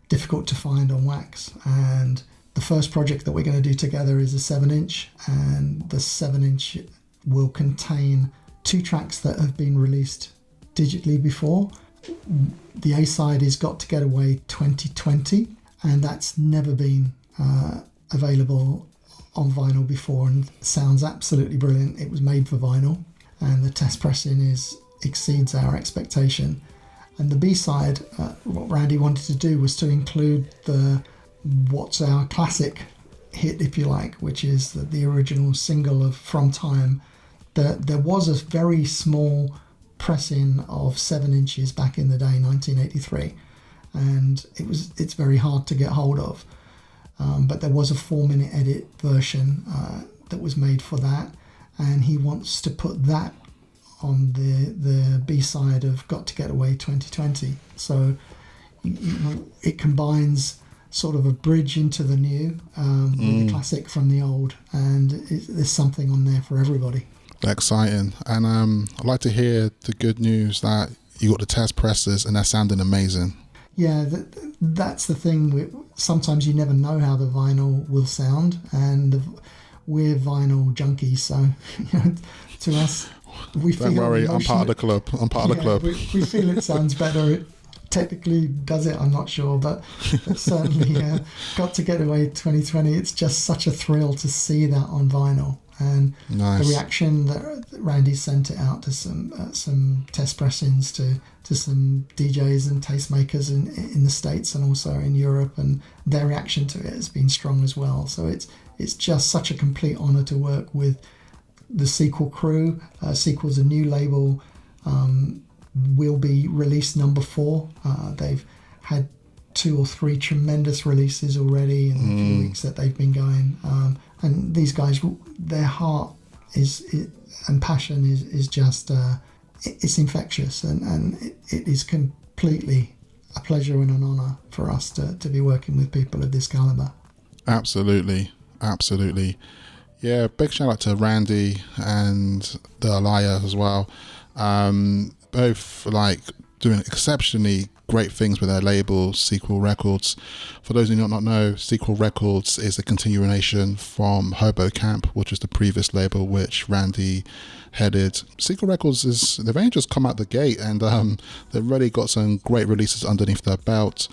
difficult to find on wax. And the first project that we're going to do together is a 7-inch, and the 7-inch will contain 2 tracks that have been released digitally before. The A-side is Got to Get Away 2020, and that's never been available on vinyl before, and sounds absolutely brilliant. It was made for vinyl, and the test pressing exceeds our expectation. And the B-side, what Randy wanted to do was to include what's our classic hit, if you like, which is the original single of From Time. There was a very small pressing of 7 inches back in the day, 1983, and it's very hard to get hold of. But there was a 4-minute edit version that was made for that, and he wants to put that on the B-side of Got to Get Away 2020. So it combines sort of a bridge into the new with a classic from the old, and there's something on there for everybody. Exciting. And I'd like to hear the good news that you got the test presses and they're sounding amazing. Yeah, that's the thing. Sometimes you never know how the vinyl will sound, and we're vinyl junkies, so to us, we feel. Don't worry, I'm part of the club. We feel it sounds better. It technically does it, I'm not sure, but certainly Got to Get Away 2020. It's just such a thrill to see that on vinyl,
And
Nice.
the reaction that Randy sent it out to some test pressings to some DJs and tastemakers in the States and also in Europe, and their reaction to it has been strong as well. So it's just such a complete honour to work with the Sequel crew. Sequel's a new label, will be release number 4. They've had 2 or 3 tremendous releases already in the few weeks that they've been going. And these guys, their heart and passion is just, it's infectious, and it is completely a pleasure and an honour for us to be working with people of this calibre.
Absolutely. Yeah, big shout out to Randy and the Alaya as well. Both like doing exceptionally great things with their label, CQQL Records. For those who do not know, CQQL Records is a continuation from Hobo Camp, which is the previous label which Randy headed. CQQL Records they've only just come out the gate, and they've really got some great releases underneath their belt.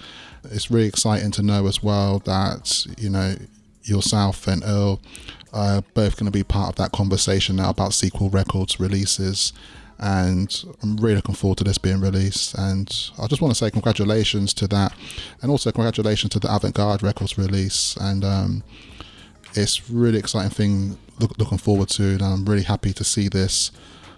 It's really exciting to know as well that, you know, yourself and Earl are both going to be part of that conversation now about CQQL Records releases, and I'm really looking forward to this being released. And I just want to say congratulations to that, and also congratulations to the Avant Records release. And it's really exciting thing looking forward to, and I'm really happy to see this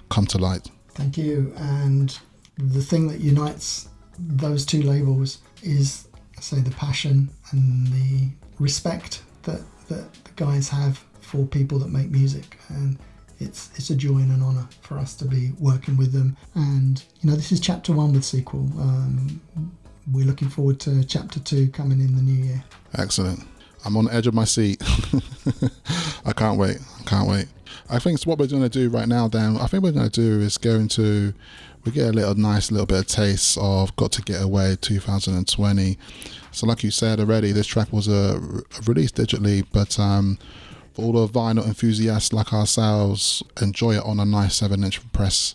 come to light.
Thank you. And the thing that unites those two labels is, I say, the passion and the respect that the guys have for people that make music, and it's a joy and an honour for us to be working with them. And you know, this is chapter 1 with CQQL. We're looking forward to chapter 2 coming in the new year.
Excellent. I'm on the edge of my seat. I can't wait. I think what we're going to do right now, Dan, I think we're going to do is we get a nice little bit of taste of Got to Get Away 2020. So like you said already, this track was released digitally, but for all the vinyl enthusiasts like ourselves, enjoy it on a nice 7-inch press.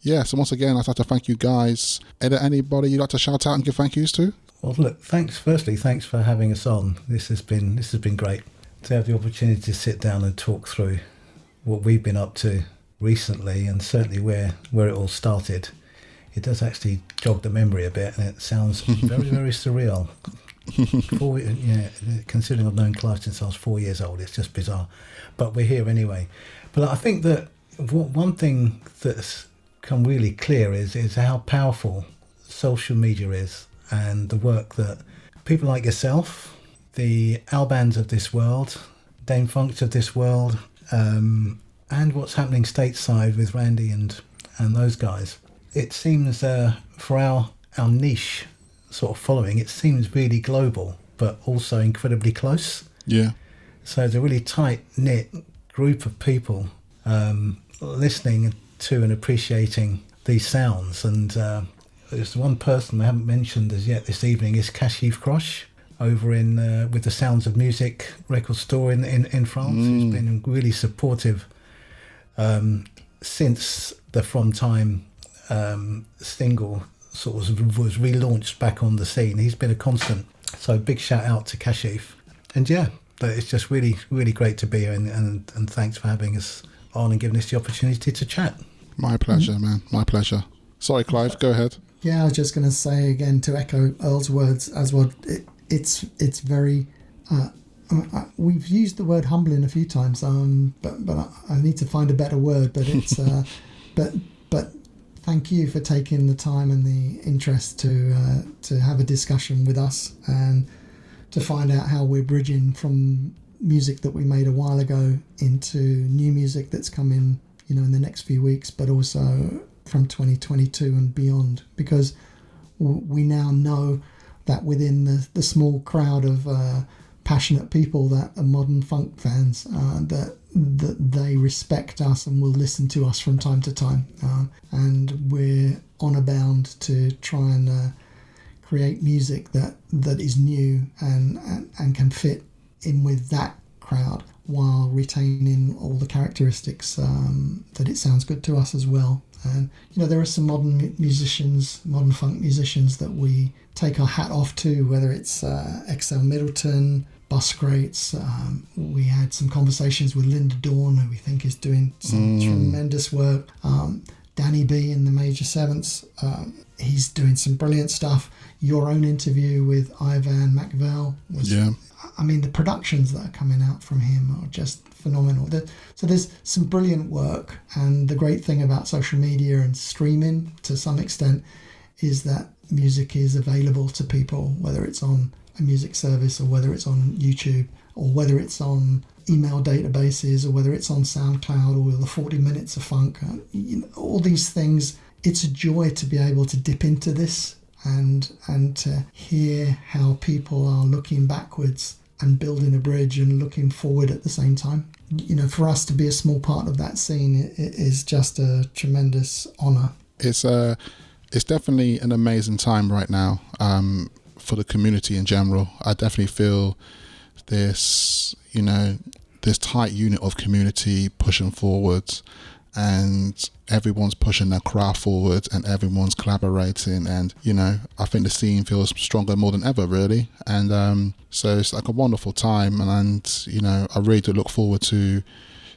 Yeah, so once again, I'd like to thank you guys. Are there anybody you'd like to shout out and give thank yous to?
Well, look, thanks for having us on. This has been great to have the opportunity to sit down and talk through what we've been up to recently, and certainly where it all started. It does actually jog the memory a bit, and it sounds very, very surreal. Considering I've known Clive since I was 4 years old, it's just bizarre. But we're here anyway. But I think that one thing that's come really clear is how powerful social media is, and the work that people like yourself, the Albans of this world, Dame Funks of this world, and what's happening stateside with Randy and those guys. It seems for our niche sort of following, it seems really global, but also incredibly close.
Yeah. So
it's a really tight-knit group of people listening to and appreciating these sounds. And there's one person I haven't mentioned as yet this evening is Kashif Krosh over in with the Sounds of Music record store in France. He's been really supportive since the From Time single sort of was relaunched back on the scene. He's been a constant. So big shout out to Kashif. And yeah, it's just really, really great to be here, and thanks for having us on and giving us the opportunity to chat.
My pleasure, man. My pleasure. Sorry, Clive, go ahead.
Yeah, I was just going to say again, to echo Earl's words, Aswad, it's very... we've used the word humbling a few times, but I need to find a better word. But it's but thank you for taking the time and the interest to have a discussion with us and to find out how we're bridging from music that we made a while ago into new music that's coming, in the next few weeks, but also from 2022 and beyond, because we now know that within the small crowd of passionate people that are modern funk fans, that they respect us and will listen to us from time to time, and we're on a bound to try and create music that is new and can fit in with that crowd while retaining all the characteristics that it sounds good to us as well. And there are some modern funk musicians that we take our hat off to, whether it's XL Middleton, Bus Greats. We had some conversations with Linda Dawn, who we think is doing some tremendous work. Danny B in the Major Sevenths, he's doing some brilliant stuff. Your own interview with Ivan McVell was, I mean, the productions that are coming out from him are just phenomenal. So there's some brilliant work, and the great thing about social media and streaming to some extent is that music is available to people, whether it's on a music service or whether it's on YouTube or whether it's on email databases or whether it's on SoundCloud or the 40 Minutes of Funk. All these things, it's a joy to be able to dip into this and to hear how people are looking backwards and building a bridge and looking forward at the same time. For us to be a small part of that scene, it is just a tremendous honour. It's
definitely an amazing time right now for the community in general. I definitely feel this tight unit of community pushing forwards, and everyone's pushing their craft forward and everyone's collaborating, and I think the scene feels stronger more than ever, really. And so it's like a wonderful time, and I really do look forward to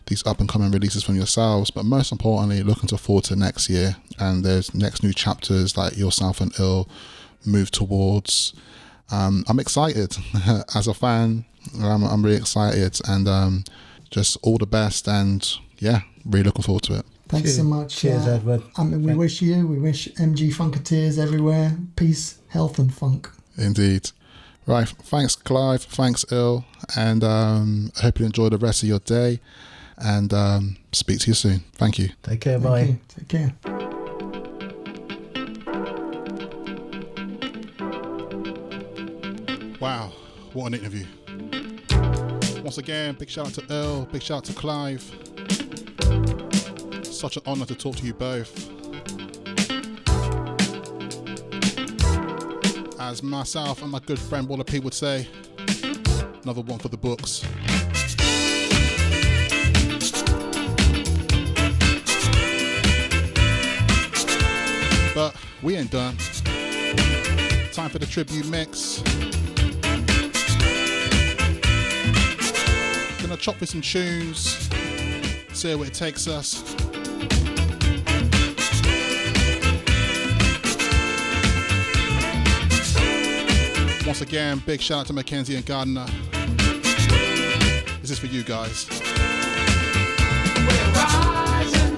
these up and coming releases from yourselves, but most importantly looking forward to next year, and there's next new chapters that yourself and Earl move towards. I'm excited as a fan. I'm really excited, and just all the best, and really looking forward to it.
Thanks so much.
Cheers, Edward.
We wish MG Funketeers everywhere peace, health and funk.
Indeed. Right, thanks Clive, thanks Earl, and I hope you enjoy the rest of your day, and speak to you soon. Thank you.
Take care. Bye.
Take care.
Wow, what an interview. Once again, big shout out to Earl, big shout out to Clive. Such an honour to talk to you both. As myself and my good friend Walla P would say, another one for the books. But we ain't done. Time for the tribute mix. Gonna chop with some tunes, see where it takes us. Once again, big shout out to McKenzie and Gardiner. This is for you guys.
We're rising,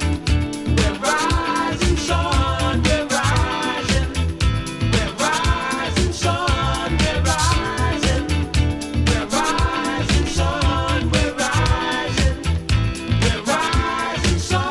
sun, we're rising. We're rising, sun, we're rising. We're rising, sun, we're rising. We're rising, sun.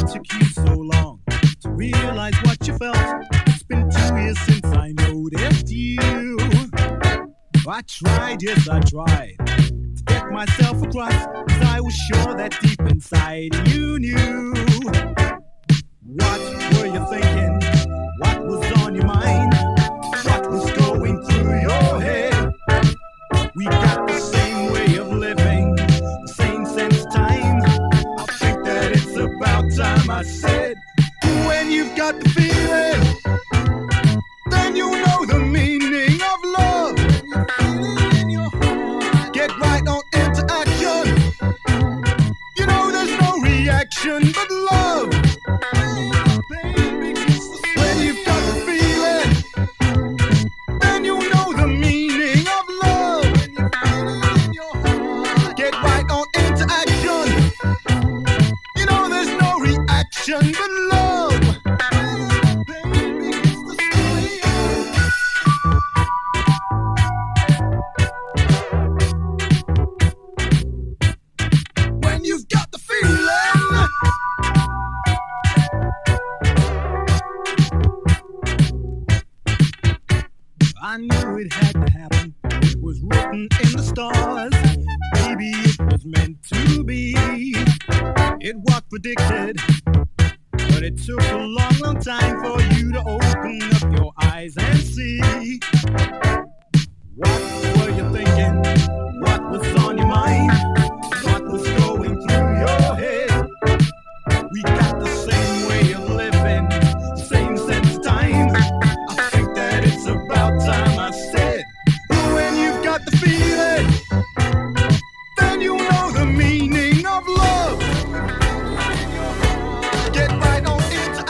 What took you so long to realize what you felt? It's been 2 years since I noticed you. I tried, yes I tried to get myself across, 'cause I was sure that deep inside you knew. What were you thinking? What was on your mind? What was going through your head? We got the same way of living, the same sense of time. I think that it's about time I said, when you've got the feeling, then you know the meaning of love. Get right on into action. You know there's no reaction but love. When you've got the feeling, then you know the meaning of love. Get right on into action. You know there's no reaction but love. When you've got the feeling, I knew it had to happen. It was written in the stars. Maybe it was meant to be. It was predicted, but it took a long, long time for you to open up your eyes and see. What were you thinking? What was on your mind? What was going through your head? We got the same way of living, same sense of time. I think that it's about time I said, when you've got the feeling, then you know the meaning of love. Get right on into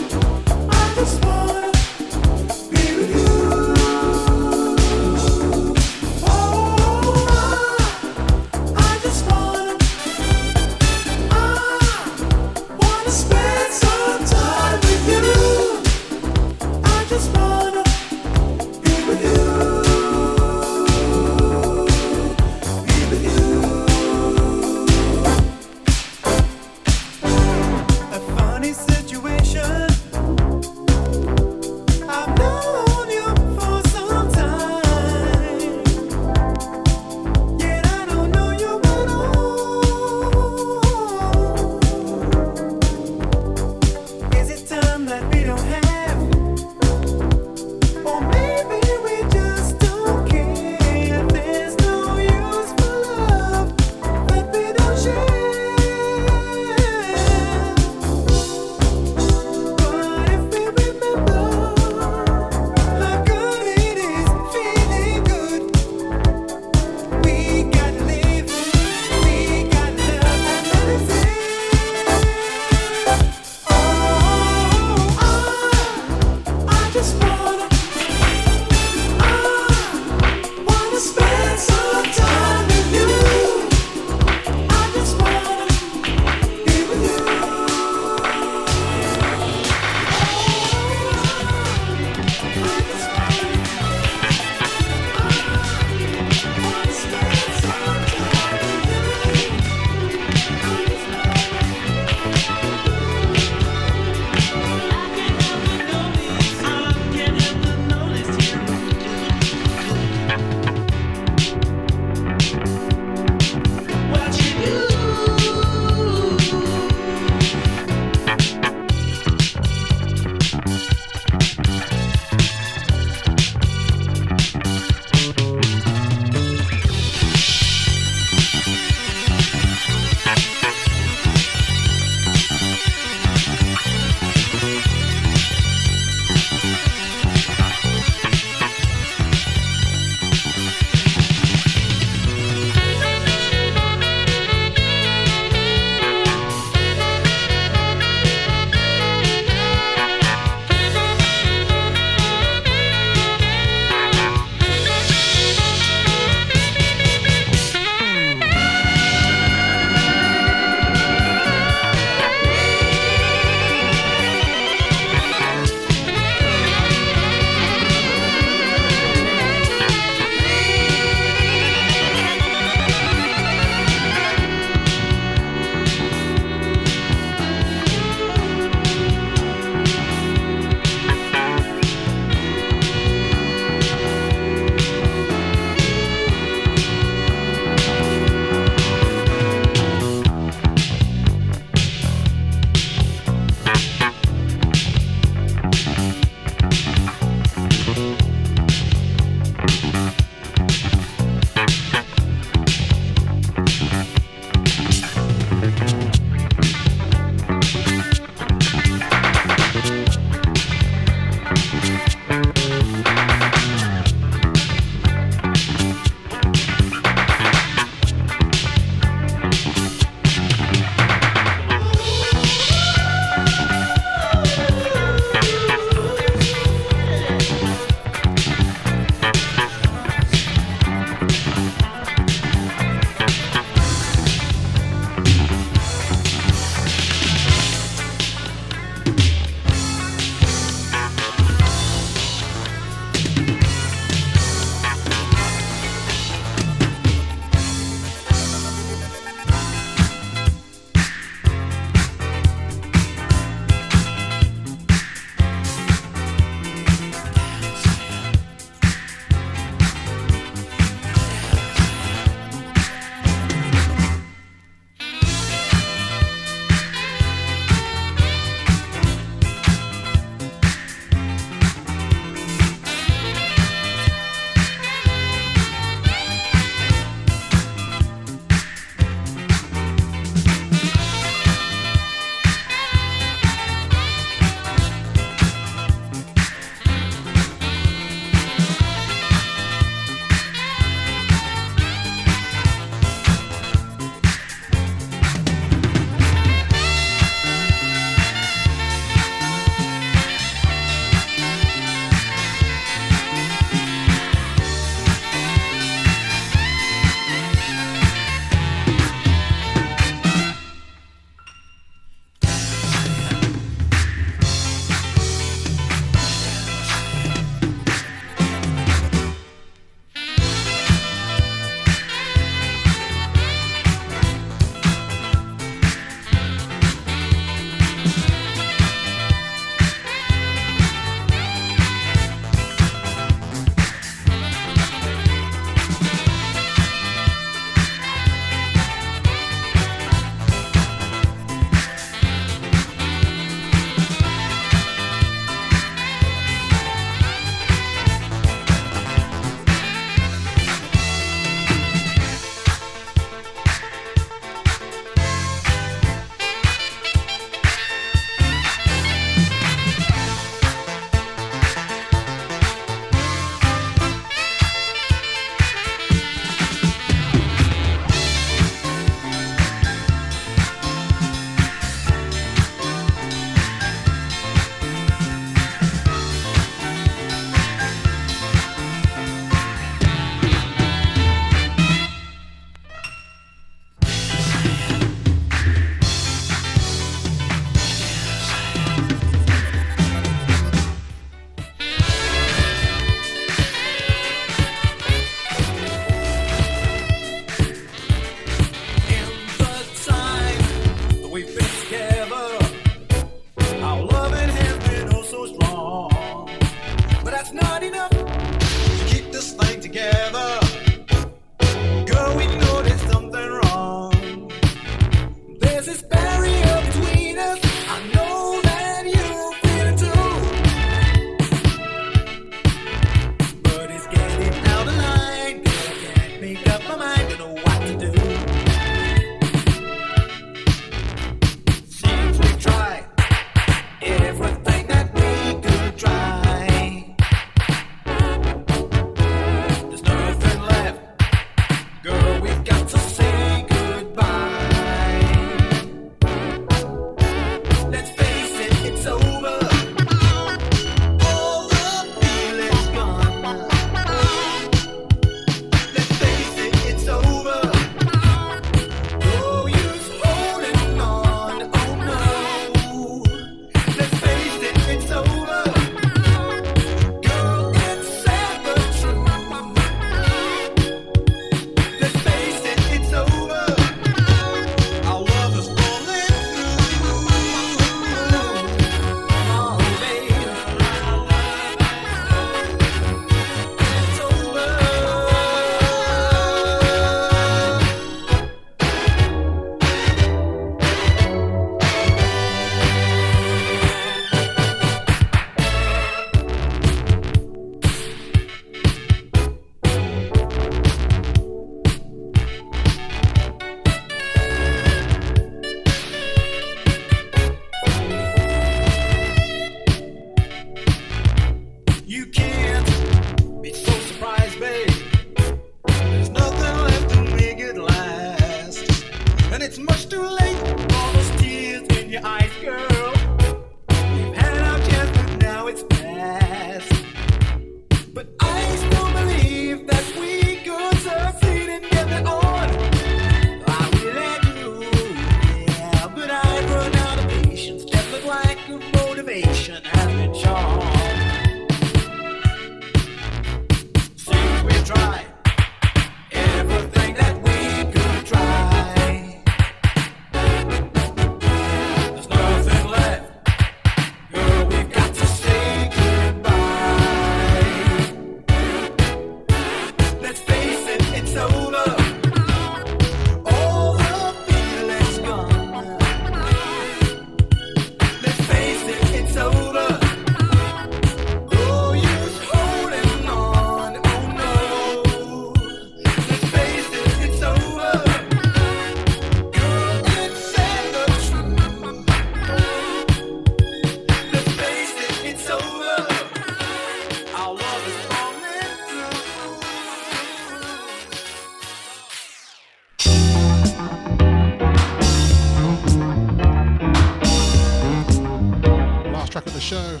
show.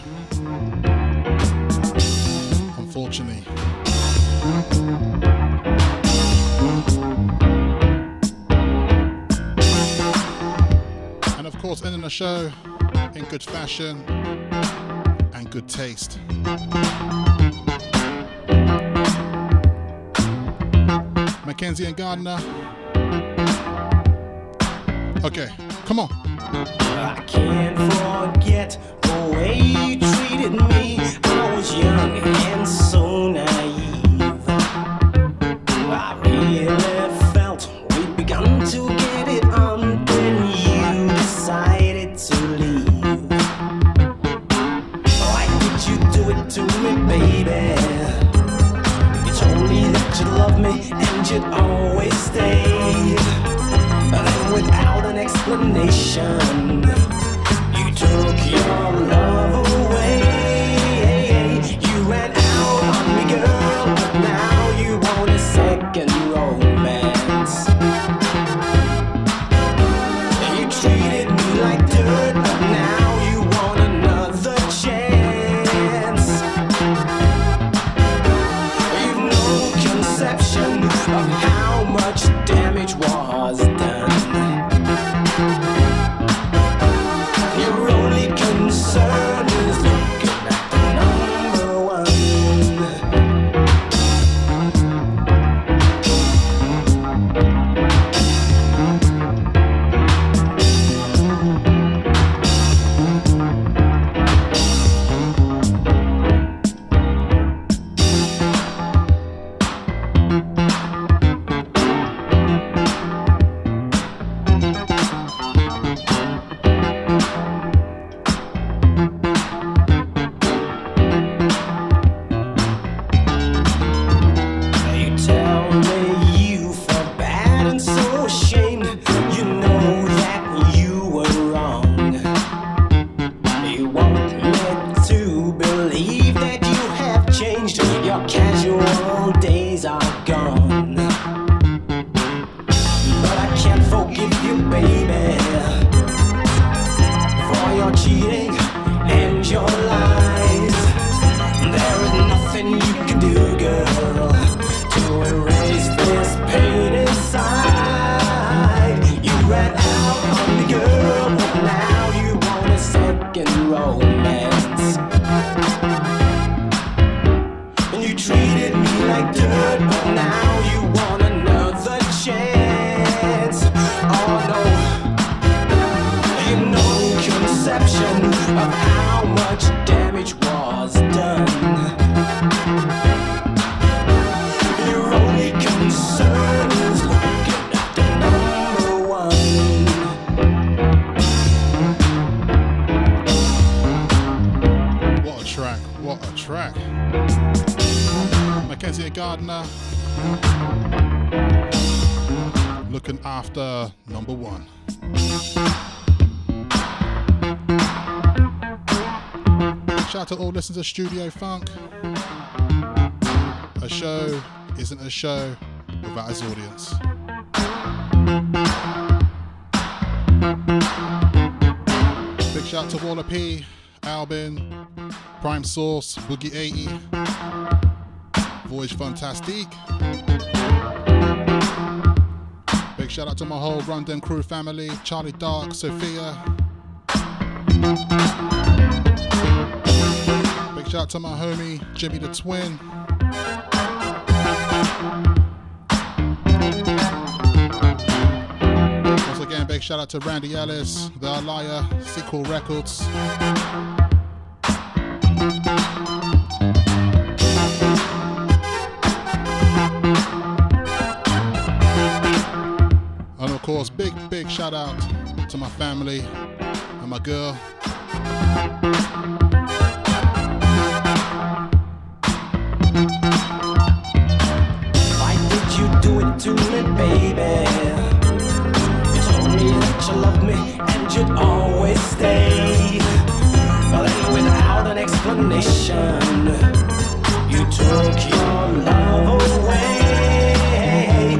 Unfortunately. And of course, ending the show in good fashion and good taste. McKenzie Gardiner. Okay, come on.
I can't forget the way you treated me. I was young and so naive. I really felt we'd begun to get it on when you decided to leave. Why did you do it to me, baby? You told me that you loved me and you'd always stay. And then without an explanation, you took your love away. You ran out on me, girl, but now you want a second romance. You treated me like dirt, but now you want another chance. You've no conception of how much damage was done. Your only concern is looking at the number one. You tell me you felt bad and so ashamed. You know that you were wrong. You want me to believe that you have changed. Your casual days are gone. But I can't forgive you, baby, for your cheating and your lies. There is nothing you can do, girl, to erase this pain inside. You ran out on me, girl, but now you want a second romance. And you treated me like dirt, but now you want another chance. Oh no, you no conception of how much damage was done. Your only concern is looking at the number one.
What a track, what a track. McKenzie Gardiner looking after number one. Shout out to all listeners of Studio Funk. A show isn't a show without its audience. Big shout out to Walla P, Albin, Prime Source, Boogie 80, Voyage Fantastique. Big shout out to my whole Rundon crew family, Charlie Dark, Sophia. Big shout out to my homie, Jimmy the Twin. Once again, big shout out to Randy Ellis, The Alaya, CQQL Records. And of course, big shout out to my family and my girl.
Why did you do it to me, baby? You told me that you loved me and you'd always stay. But then without an explanation, you took your love away.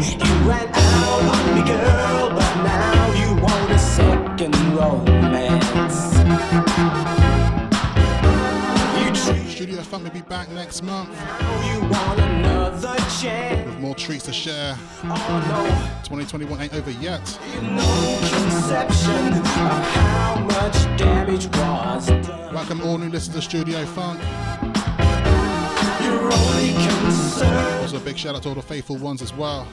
You ran out on me, girl, but now you want a second romance.
back next month
You want another chance?
with more treats to share.
Oh
2021 ain't over yet.
no, no conception of how much damage was done.
Welcome all new listeners to Studio Funk.
Your only concern.
Also a big shout out to all the faithful ones as well.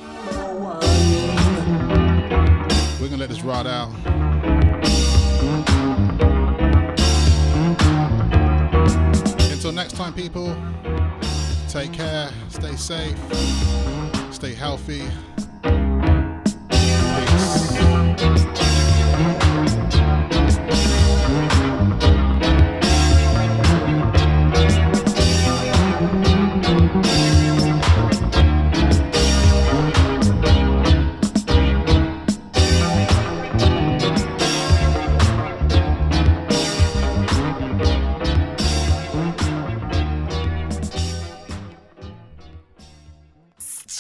We're gonna let this ride out. Until next time, people, take care, stay safe, stay healthy. Peace.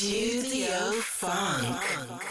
Studio Funk.